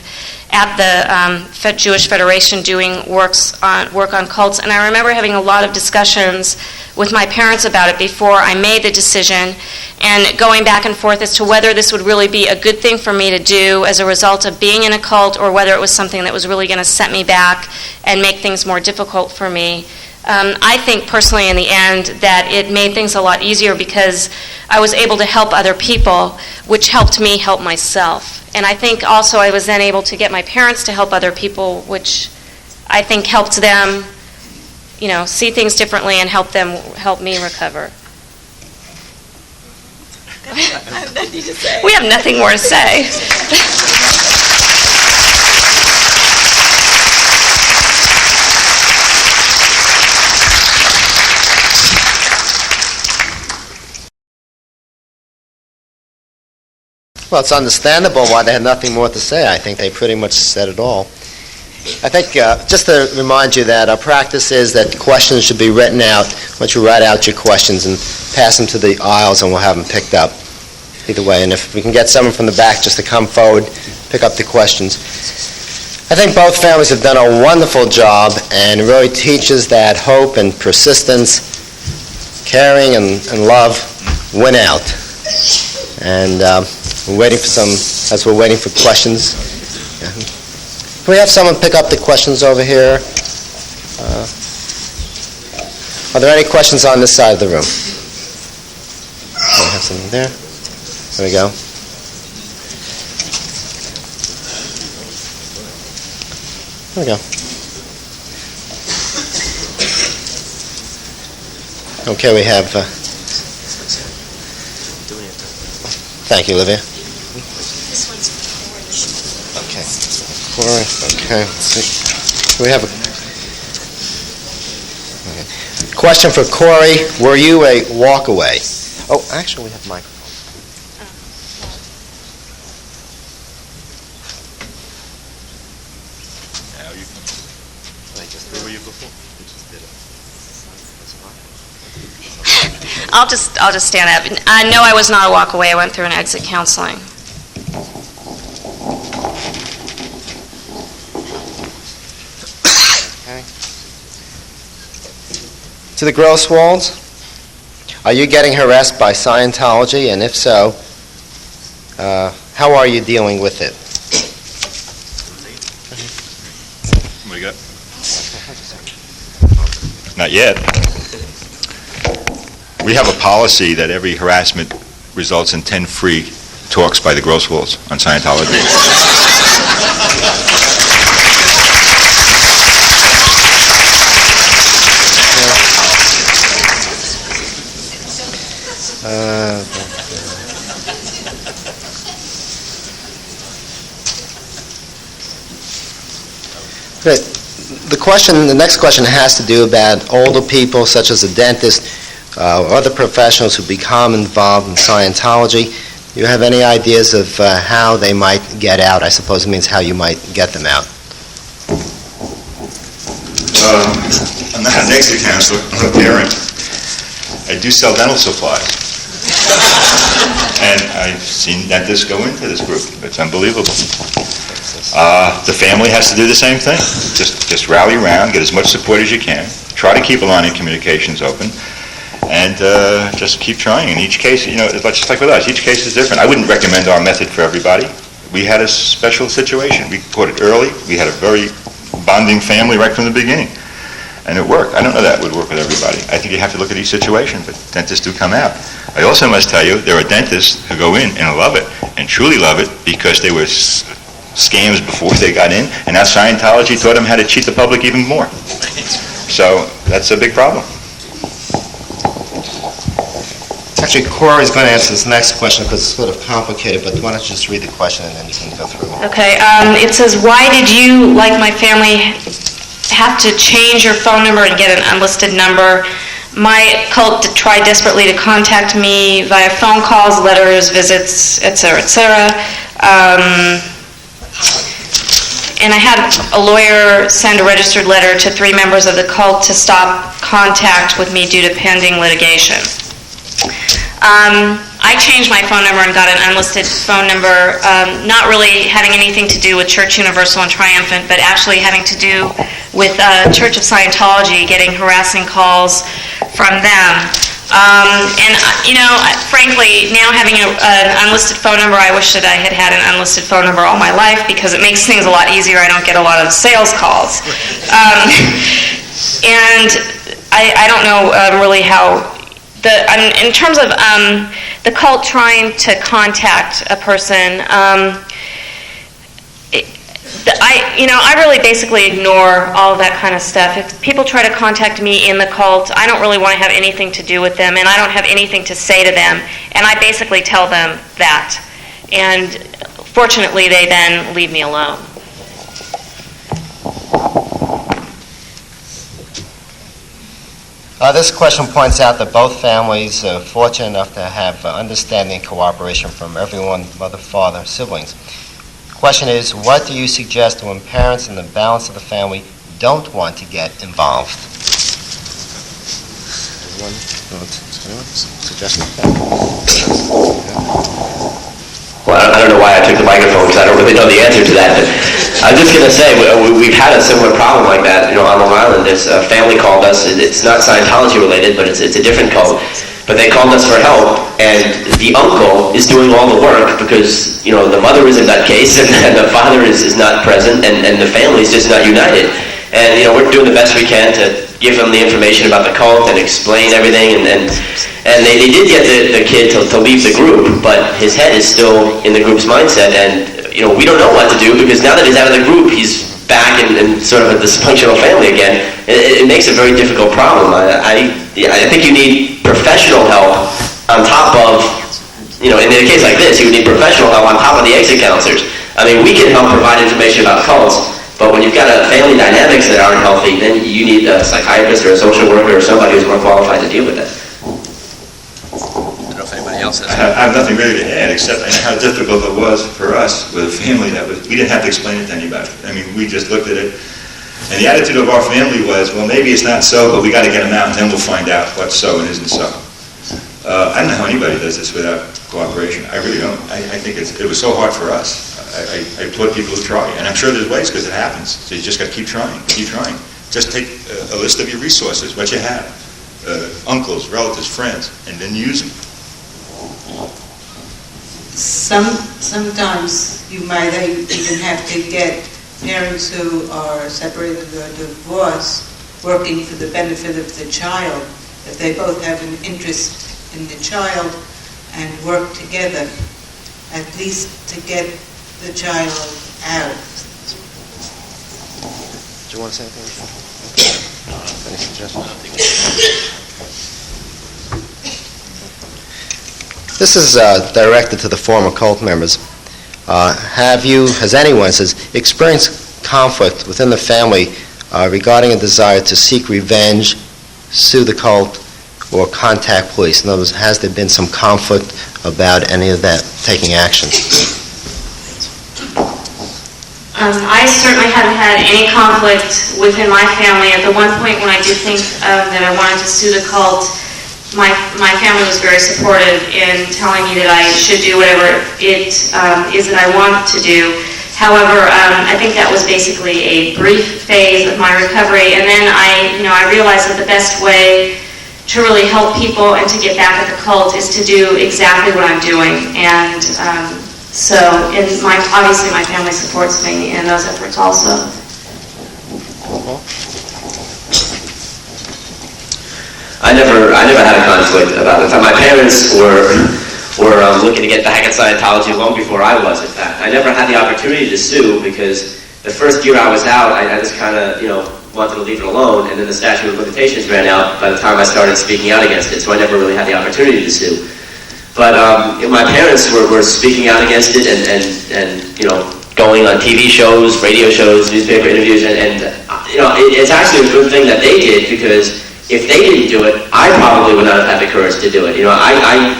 at the Jewish Federation doing work on cults, and I remember having a lot of discussions with my parents about it before I made the decision, and going back and forth as to whether this would really be a good thing for me to do as a result of being in a cult, or whether it was something that was really going to set me back and make things more difficult for me. I think personally in the end that it made things a lot easier because I was able to help other people, which helped me help myself. And I think also I was then able to get my parents to help other people, which I think helped them, see things differently and help me recover. We have nothing more to say.
Well, it's understandable why they had nothing more to say. I think they pretty much said it all. I think, just to remind you that our practice is that questions should be written out. Once you write out your questions and pass them to the aisles, and we'll have them picked up. Either way, and if we can get someone from the back just to come forward, pick up the questions. I think both families have done a wonderful job, and it really teaches that hope and persistence, caring and love win out. And we're waiting for as we're waiting for questions. Yeah. Can we have someone pick up the questions over here? Are there any questions on this side of the room? We have something there. There we go. There we go. Okay, we have... Thank you, Olivia. Okay. Corey, okay. Let's see. We have a question for Corey. Were you a walkaway? Oh, actually, we have a microphone.
I'll just stand up. No, I was not a walkaway. I went through an exit counseling.
Okay. To the Grosswalds, are you getting harassed by Scientology? And if so, how are you dealing with it?
What do you got? Not yet. We have a policy that every harassment results in 10 free talks by the Grosswalds on Scientology.
The next question has to do about older people, such as a dentist, or other professionals who become involved in Scientology. Do you have any ideas of how they might get out? I suppose it means how you might get them out.
I'm not an exit counselor. I'm a parent. I do sell dental supplies. And I've seen dentists go into this group. It's unbelievable. The family has to do the same thing. Just rally around, get as much support as you can. Try to keep a line of communications open. And just keep trying. In each case, just like with us, each case is different. I wouldn't recommend our method for everybody. We had a special situation. We caught it early. We had a very bonding family right from the beginning. And it worked. I don't know that would work with everybody. I think you have to look at each situation, but dentists do come out. I also must tell you, there are dentists who go in and love it, and truly love it, because they were scams before they got in, and now Scientology taught them how to cheat the public even more. So that's a big problem.
Actually, Corey's going to answer this next question because it's sort of complicated, but why don't you just read the question and then you can go through it.
Okay. It says, why did you, like my family, have to change your phone number and get an unlisted number? My cult tried desperately to contact me via phone calls, letters, visits, etc., etc. And I had a lawyer send a registered letter to 3 members of the cult to stop contact with me due to pending litigation. I changed my phone number and got an unlisted phone number, not really having anything to do with Church Universal and Triumphant, but actually having to do with Church of Scientology, getting harassing calls from them. Frankly, now having an unlisted phone number, I wish that I had had an unlisted phone number all my life because it makes things a lot easier. I don't get a lot of sales calls. And I don't know really how... in terms of the cult trying to contact a person, I really basically ignore all of that kind of stuff. If people try to contact me in the cult, I don't really want to have anything to do with them, and I don't have anything to say to them, and I basically tell them that. And fortunately, they then leave me alone.
This question points out that both families are fortunate enough to have understanding and cooperation from everyone, mother, father, siblings. The question is, what do you suggest when parents and the balance of the family don't want to get involved? Anyone suggest that?
Well, I don't know why I took the microphone because I don't really know the answer to that. But I'm just going to say we've had a similar problem like that. On Long Island, this family called us. It's not Scientology related, but it's a different cult. But they called us for help, and the uncle is doing all the work because the mother is in that case, and the father is not present, and the family is just not united. And we're doing the best we can to give them the information about the cult and explain everything, and they did get the kid to leave the group, but his head is still in the group's mindset, and we don't know what to do because now that he's out of the group, he's back in sort of a dysfunctional family again. It makes a very difficult problem. I think you need professional help on top of, in a case like this, you would need professional help on top of the exit counselors. I mean, we can help provide information about cults, but when you've got family dynamics that aren't healthy, then you need a psychiatrist or a social worker or somebody who's more qualified to deal with that.
I don't know if anybody else has.
I have nothing really to add except how difficult it was for us with a family we didn't have to explain it to anybody. I mean, we just looked at it, and the attitude of our family was, well, maybe it's not so, but we got to get them out, and then we'll find out what's so and isn't so. I don't know how anybody does this without cooperation. I really don't. I think it was so hard for us. I applaud people who try, and I'm sure there's ways because it happens. So you just got to keep trying, keep trying. Just take a list of your resources, what you have, uncles, relatives, friends, and then use them.
Sometimes you might even have to get parents who are separated or divorced working for the benefit of the child, if they both have an interest in the child and work together, at least to get the child out.
Do you want to say anything? Any suggestions? This is directed to the former cult members. Has anyone experienced conflict within the family regarding a desire to seek revenge, sue the cult, or contact police? In other words, has there been some conflict about any of that taking action?
I certainly haven't had any conflict within my family. At the one point when I did think that I wanted to sue the cult, my family was very supportive in telling me that I should do whatever it is that I want to do. However, I think that was basically a brief phase of my recovery, and then I realized that the best way to really help people and to get back at the cult is to do exactly what I'm doing. And obviously my family supports me in those efforts also.
I never had a conflict about it. My parents were looking to get back at Scientology long before I was, in fact. I never had the opportunity to sue because the first year I was out, I just kind of, wanted to leave it alone, and then the statute of limitations ran out by the time I started speaking out against it, so I never really had the opportunity to sue. But my parents were speaking out against it and going on TV shows, radio shows, newspaper interviews, and it's actually a good thing that they did, because if they didn't do it, I probably would not have had the courage to do it. I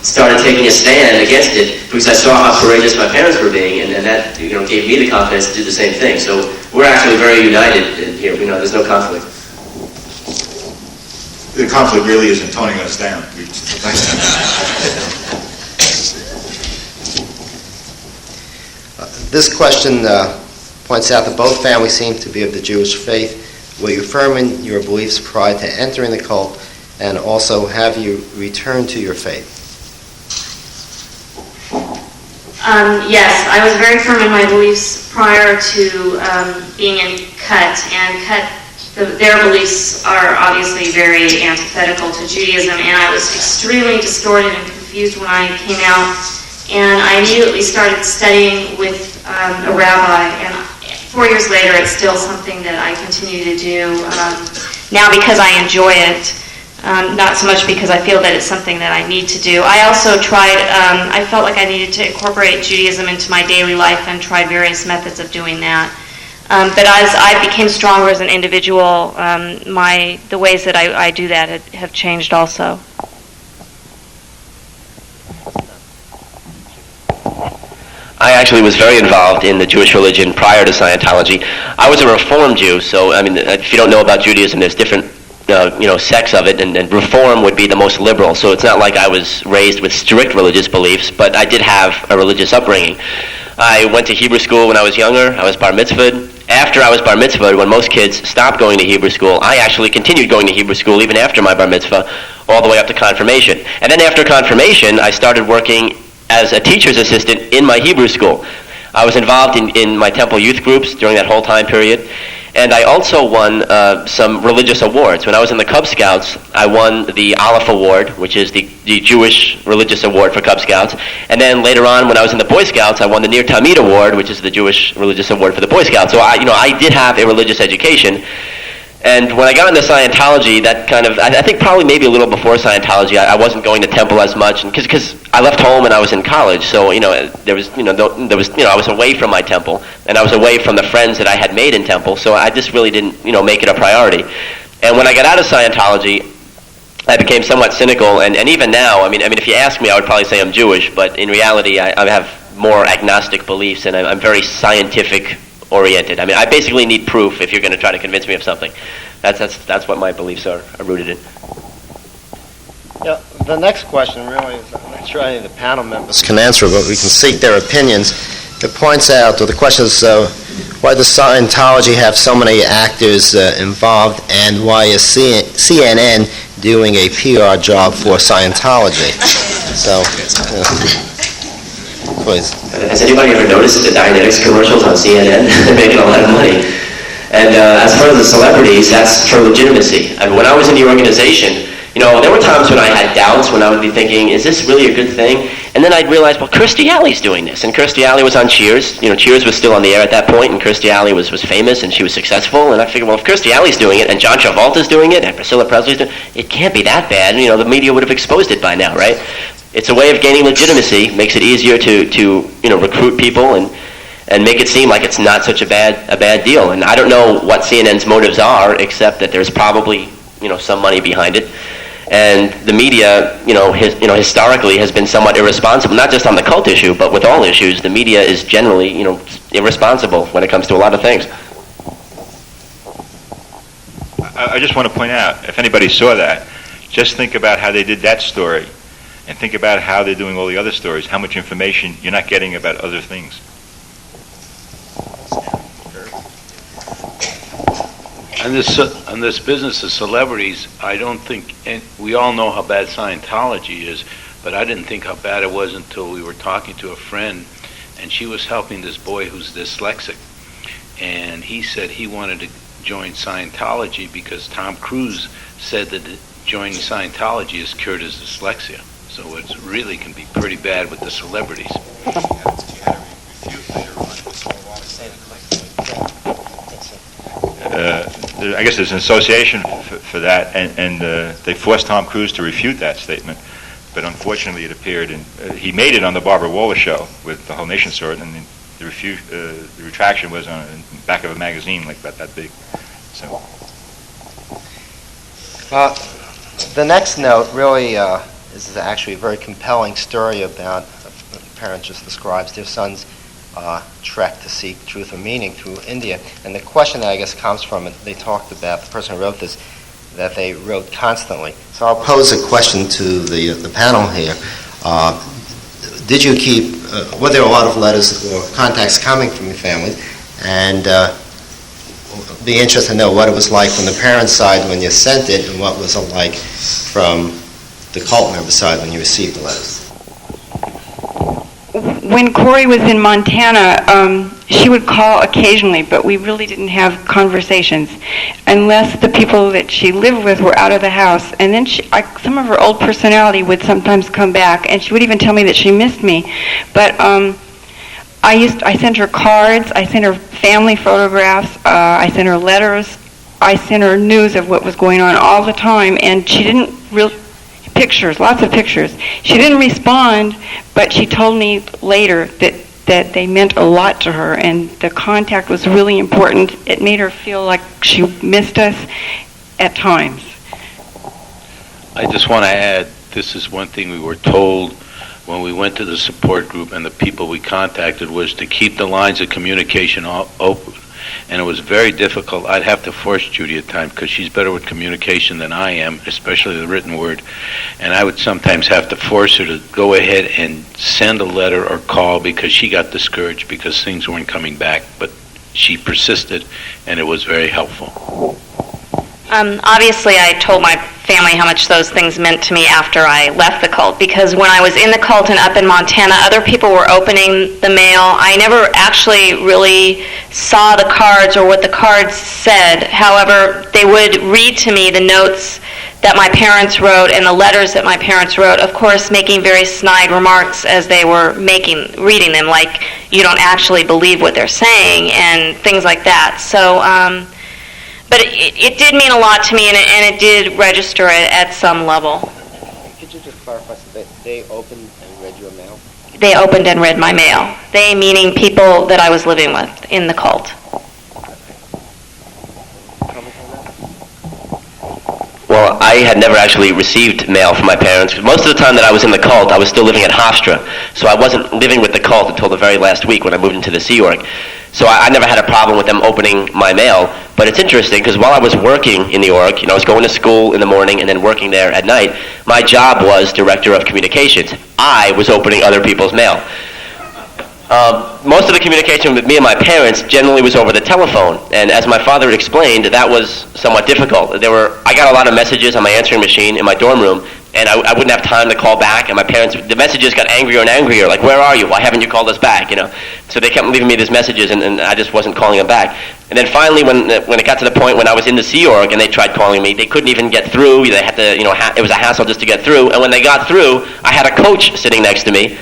started taking a stand against it because I saw how courageous my parents were being, and that gave me the confidence to do the same thing. So we're actually very united here. There's no conflict.
The conflict really isn't toning us down.
This question points out that both families seem to be of the Jewish faith. Were you firm in your beliefs prior to entering the cult, and also have you returned to your faith?
Yes, I was very firm in my beliefs prior to being in CUT, and their beliefs are obviously very antithetical to Judaism, and I was extremely distorted and confused when I came out, and I immediately started studying with a rabbi, and 4 years later it's still something that I continue to do now because I enjoy it. Not so much because I feel that it's something that I need to do. I also tried, I felt like I needed to incorporate Judaism into my daily life and tried various methods of doing that. But as I became stronger as an individual, the ways that I do that have changed also.
I actually was very involved in the Jewish religion prior to Scientology. I was a Reform Jew, so I mean, if you don't know about Judaism, there's different sects of it, and Reform would be the most liberal. So it's not like I was raised with strict religious beliefs, but I did have a religious upbringing. I went to Hebrew school when I was younger. I was bar mitzvahed. After I was bar mitzvahed, when most kids stopped going to Hebrew school, I actually continued going to Hebrew school even after my bar mitzvah, all the way up to confirmation. And then after confirmation, I started working as a teacher's assistant in my Hebrew school. I was involved in my temple youth groups during that whole time period. And I also won some religious awards. When I was in the Cub Scouts, I won the Aleph Award, which is the Jewish religious award for Cub Scouts. And then later on, when I was in the Boy Scouts, I won the Ner Tamid Award, which is the Jewish religious award for the Boy Scouts. So I did have a religious education. And when I got into Scientology, that kind of, I think probably maybe a little before Scientology, I wasn't going to temple as much, because I left home and I was in college, so I was away from my temple, and I was away from the friends that I had made in temple, so I just really didn't make it a priority. And when I got out of Scientology, I became somewhat cynical, and even now, I mean, if you ask me, I would probably say I'm Jewish, but in reality, I have more agnostic beliefs, and I'm very scientific oriented. I mean, I basically need proof if you're going to try to convince me of something. That's what my beliefs are rooted in.
Yeah, the next question really is, I'm not sure any of the panel members can answer, but we can seek their opinions. It points out, or the question is, why does Scientology have so many actors involved, and why is CNN doing a PR job for Scientology? So, please.
Has anybody ever noticed the Dianetics commercials on CNN? They're making a lot of money. And as far as the celebrities, that's for legitimacy. I mean, when I was in the organization, there were times when I had doubts, when I would be thinking, is this really a good thing? And then I'd realize, well, Kirstie Alley's doing this. And Kirstie Alley was on Cheers. Cheers was still on the air at that point, and Kirstie Alley was famous, and she was successful. And I figured, well, if Kirstie Alley's doing it, and John Travolta's doing it, and Priscilla Presley's doing it, it can't be that bad. The media would have exposed it by now, right? It's a way of gaining legitimacy, makes it easier to recruit people and make it seem like it's not such a bad deal. And I don't know what CNN's motives are, except that there's probably some money behind it. And the media, historically has been somewhat irresponsible, not just on the cult issue, but with all issues. The media is generally, irresponsible when it comes to a lot of things.
I just want to point out, if anybody saw that, just think about how they did that story, and think about how they're doing all the other stories, how much information you're not getting about other things.
And this business of celebrities, I don't think, and we all know how bad Scientology is, but I didn't think how bad it was until we were talking to a friend, and she was helping this boy who's dyslexic, and he said he wanted to join Scientology because Tom Cruise said that joining Scientology has cured his dyslexia. So it really can be pretty bad with the celebrities.
I guess there's an association for that, and they forced Tom Cruise to refute that statement. But unfortunately, it appeared, and he made it on the Barbara Waller show with the whole nation saw it, and the retraction was on the back of a magazine like that big. So.
The next note really is actually a very compelling story about a parent just describes their son's trek to seek truth or meaning through India. And the question that I guess comes from it, they talked about, the person who wrote this, that they wrote constantly. So I'll pose a question to the panel here. Did you keep, were there a lot of letters or contacts coming from your family? And be interested to know what it was like from the parents' side when you sent it, and what was it like from the cult member side when you received the letters.
When Corey was in Montana, she would call occasionally, but we really didn't have conversations unless the people that she lived with were out of the house. And then some of her old personality would sometimes come back, and she would even tell me that she missed me. But I sent her cards, I sent her family photographs, I sent her letters, I sent her news of what was going on all the time, and she didn't pictures, lots of pictures. She didn't respond, but she told me later that they meant a lot to her, and the contact was really important. It made her feel like she missed us at times.
I just want to add, this is one thing we were told when we went to the support group, and the people we contacted, was to keep the lines of communication open. And it was very difficult. I'd have to force Judy at times because she's better with communication than I am, especially the written word. And I would sometimes have to force her to go ahead and send a letter or call because she got discouraged because things weren't coming back. But she persisted, and it was very helpful.
Obviously, I told my family how much those things meant to me after I left the cult, because when I was in the cult and up in Montana, other people were opening the mail. I never actually really saw the cards or what the cards said. However, they would read to me the notes that my parents wrote and the letters that my parents wrote, of course making very snide remarks as they were reading them, like, you don't actually believe what they're saying, and things like that. So, but it did mean a lot to me, and it did register at some level.
Could you just clarify, so they opened and read your mail?
They opened and read my mail. They meaning people that I was living with in the cult.
Well, I had never actually received mail from my parents. Most of the time that I was in the cult, I was still living at Hofstra, so I wasn't living with the cult until the very last week when I moved into the Sea Org. So I never had a problem with them opening my mail. But it's interesting because while I was working in the org, I was going to school in the morning and then working there at night, my job was director of communications. I was opening other people's mail. Most of the communication with me and my parents generally was over the telephone, and as my father explained, that was somewhat difficult. I got a lot of messages on my answering machine in my dorm room, and I wouldn't have time to call back, and the messages got angrier and angrier, like, where are you? Why haven't you called us back? So they kept leaving me these messages, and I just wasn't calling them back. And then finally, when it got to the point when I was in the Sea Org and they tried calling me, they couldn't even get through. They had to, it was a hassle just to get through. And when they got through, I had a coach sitting next to me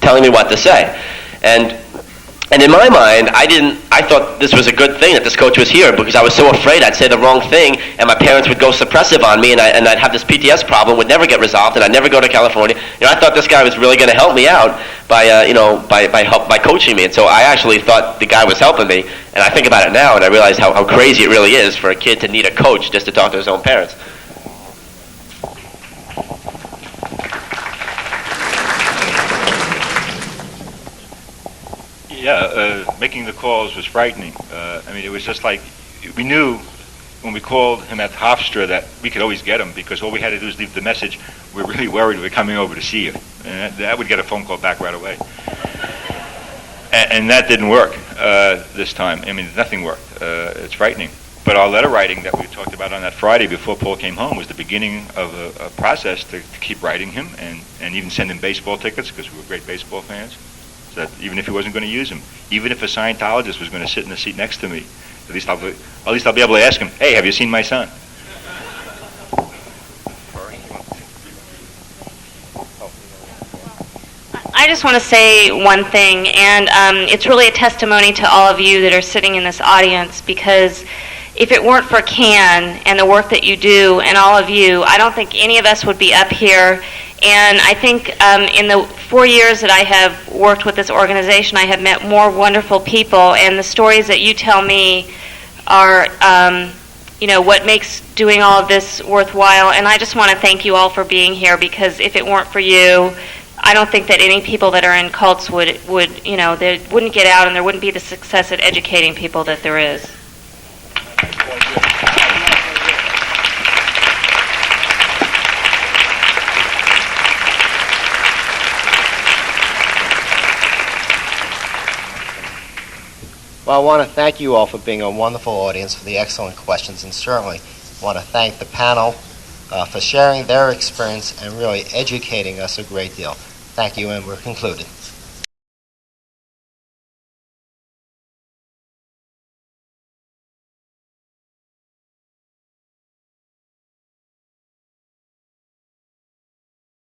telling me what to say. And in my mind, I thought this was a good thing that this coach was here, because I was so afraid I'd say the wrong thing and my parents would go suppressive on me, and I'd have this PTS problem, would never get resolved, and I'd never go to California. I thought this guy was really going to help me out by coaching me, and so I actually thought the guy was helping me. And I think about it now, and I realize how crazy it really is for a kid to need a coach just to talk to his own parents.
Yeah, making the calls was frightening. It was just like, we knew when we called him at Hofstra that we could always get him, because all we had to do is leave the message, we're really worried, we're coming over to see you. And that would get a phone call back right away. And that didn't work this time. Nothing worked. It's frightening. But our letter writing that we talked about on that Friday before Paul came home was the beginning of a process to keep writing him and even send him baseball tickets, because we were great baseball fans. That even if he wasn't going to use them, even if a Scientologist was going to sit in the seat next to me, at least I'll be able to ask him, hey, have you seen my son?
I just want to say one thing, and it's really a testimony to all of you that are sitting in this audience, because if it weren't for CAN and the work that you do and all of you, I don't think any of us would be up here. And I think in the 4 years that I have worked with this organization, I have met more wonderful people, and the stories that you tell me are, what makes doing all of this worthwhile. And I just want to thank you all for being here, because if it weren't for you, I don't think that any people that are in cults would they wouldn't get out, and there wouldn't be the success at educating people that there is.
Well, I want to thank you all for being a wonderful audience, for the excellent questions, and certainly want to thank the panel for sharing their experience and really educating us a great deal. Thank you, and we're concluded.